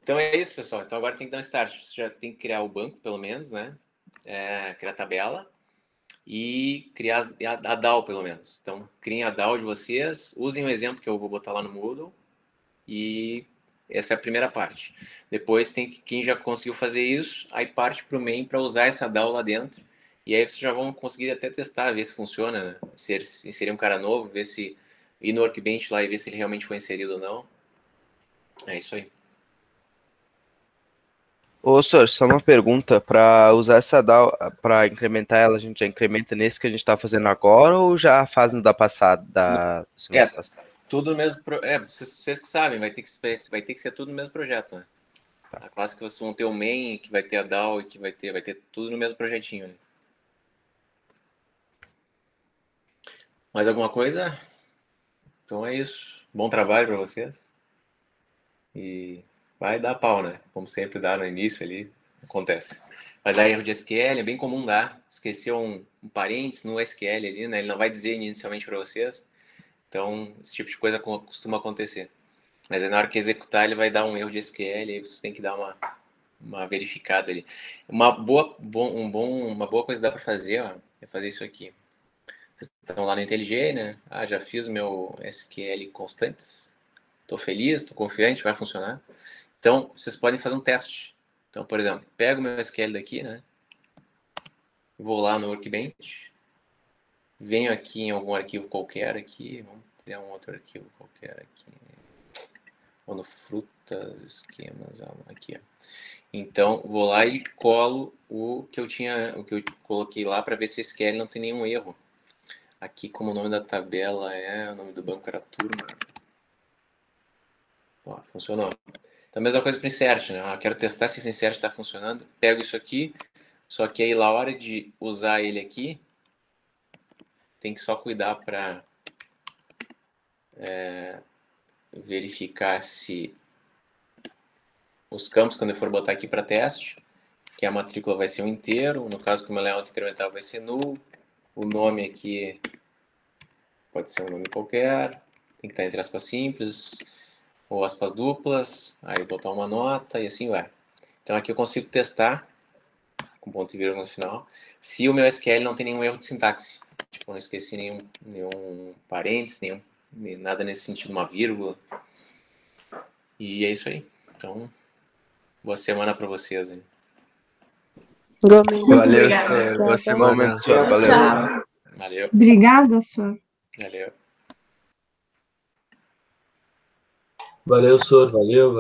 Então é isso, pessoal. Então agora tem que dar um start. Você já tem que criar o banco, pelo menos, né? Criar a tabela e criar a DAO, pelo menos. Então, criem a DAO de vocês, usem o exemplo que eu vou botar lá no Moodle e essa é a primeira parte. Depois tem quem já conseguiu fazer isso, aí parte para o main para usar essa DAO lá dentro. E aí vocês já vão conseguir até testar, ver se funciona, né? Se inserir um cara novo, ver se ir no Workbench lá e ver se ele realmente foi inserido ou não. É isso aí. Ô, senhor, só uma pergunta. Para usar essa DAO, para incrementar ela, a gente já incrementa nesse que a gente está fazendo agora ou já faz no da passada? Tudo no mesmo. Vocês que sabem, vai ter que ser tudo no mesmo projeto, né? Tá. A classe que vocês vão ter o main, que vai ter a DAO e que vai ter tudo no mesmo projetinho, né? Mais alguma coisa? Então é isso. Bom trabalho para vocês. E vai dar pau, né? Como sempre dá no início ali, acontece. Vai dar erro de SQL, é bem comum dar. Esqueceu um parênteses no SQL ali, né? Ele não vai dizer inicialmente para vocês. Então, esse tipo de coisa costuma acontecer. Mas aí na hora que executar, ele vai dar um erro de SQL, aí vocês têm que dar uma verificada ali. Uma boa coisa que dá para fazer, ó, é fazer isso aqui. Vocês estão lá no IntelliJ, né? Já fiz o meu SQL constantes. Estou feliz, estou confiante, vai funcionar. Então, vocês podem fazer um teste. Então, por exemplo, pego o meu SQL daqui, né? Vou lá no Workbench. Venho aqui em algum arquivo qualquer aqui. Vamos criar um outro arquivo qualquer aqui. Ou no frutas, esquemas, aqui, ó. Então, vou lá e colo o que eu coloquei lá para ver se esse SQL não tem nenhum erro. Aqui, como o nome da tabela o nome do banco era turma. Ó, funcionou. Então, a mesma coisa para insert, né? Quero testar se esse insert está funcionando. Pego isso aqui, só que aí na hora de usar ele aqui, tem que só cuidar para verificar se os campos, quando eu for botar aqui para teste, que a matrícula vai ser um inteiro, no caso, como ela é auto-incremental, vai ser null, o nome aqui pode ser um nome qualquer, tem que estar entre aspas simples, ou aspas duplas, aí botar uma nota e assim vai. Então aqui eu consigo testar, com ponto e vírgula no final, se o meu SQL não tem nenhum erro de sintaxe. Tipo, não esqueci nenhum parênteses, nada nesse sentido, uma vírgula. E é isso aí. Então, boa semana para vocês. Hein? Valeu, Obrigada, senhor. Boa semana. Valeu. Tchau. Valeu. Obrigada, senhor. Valeu. Valeu, senhor. Valeu.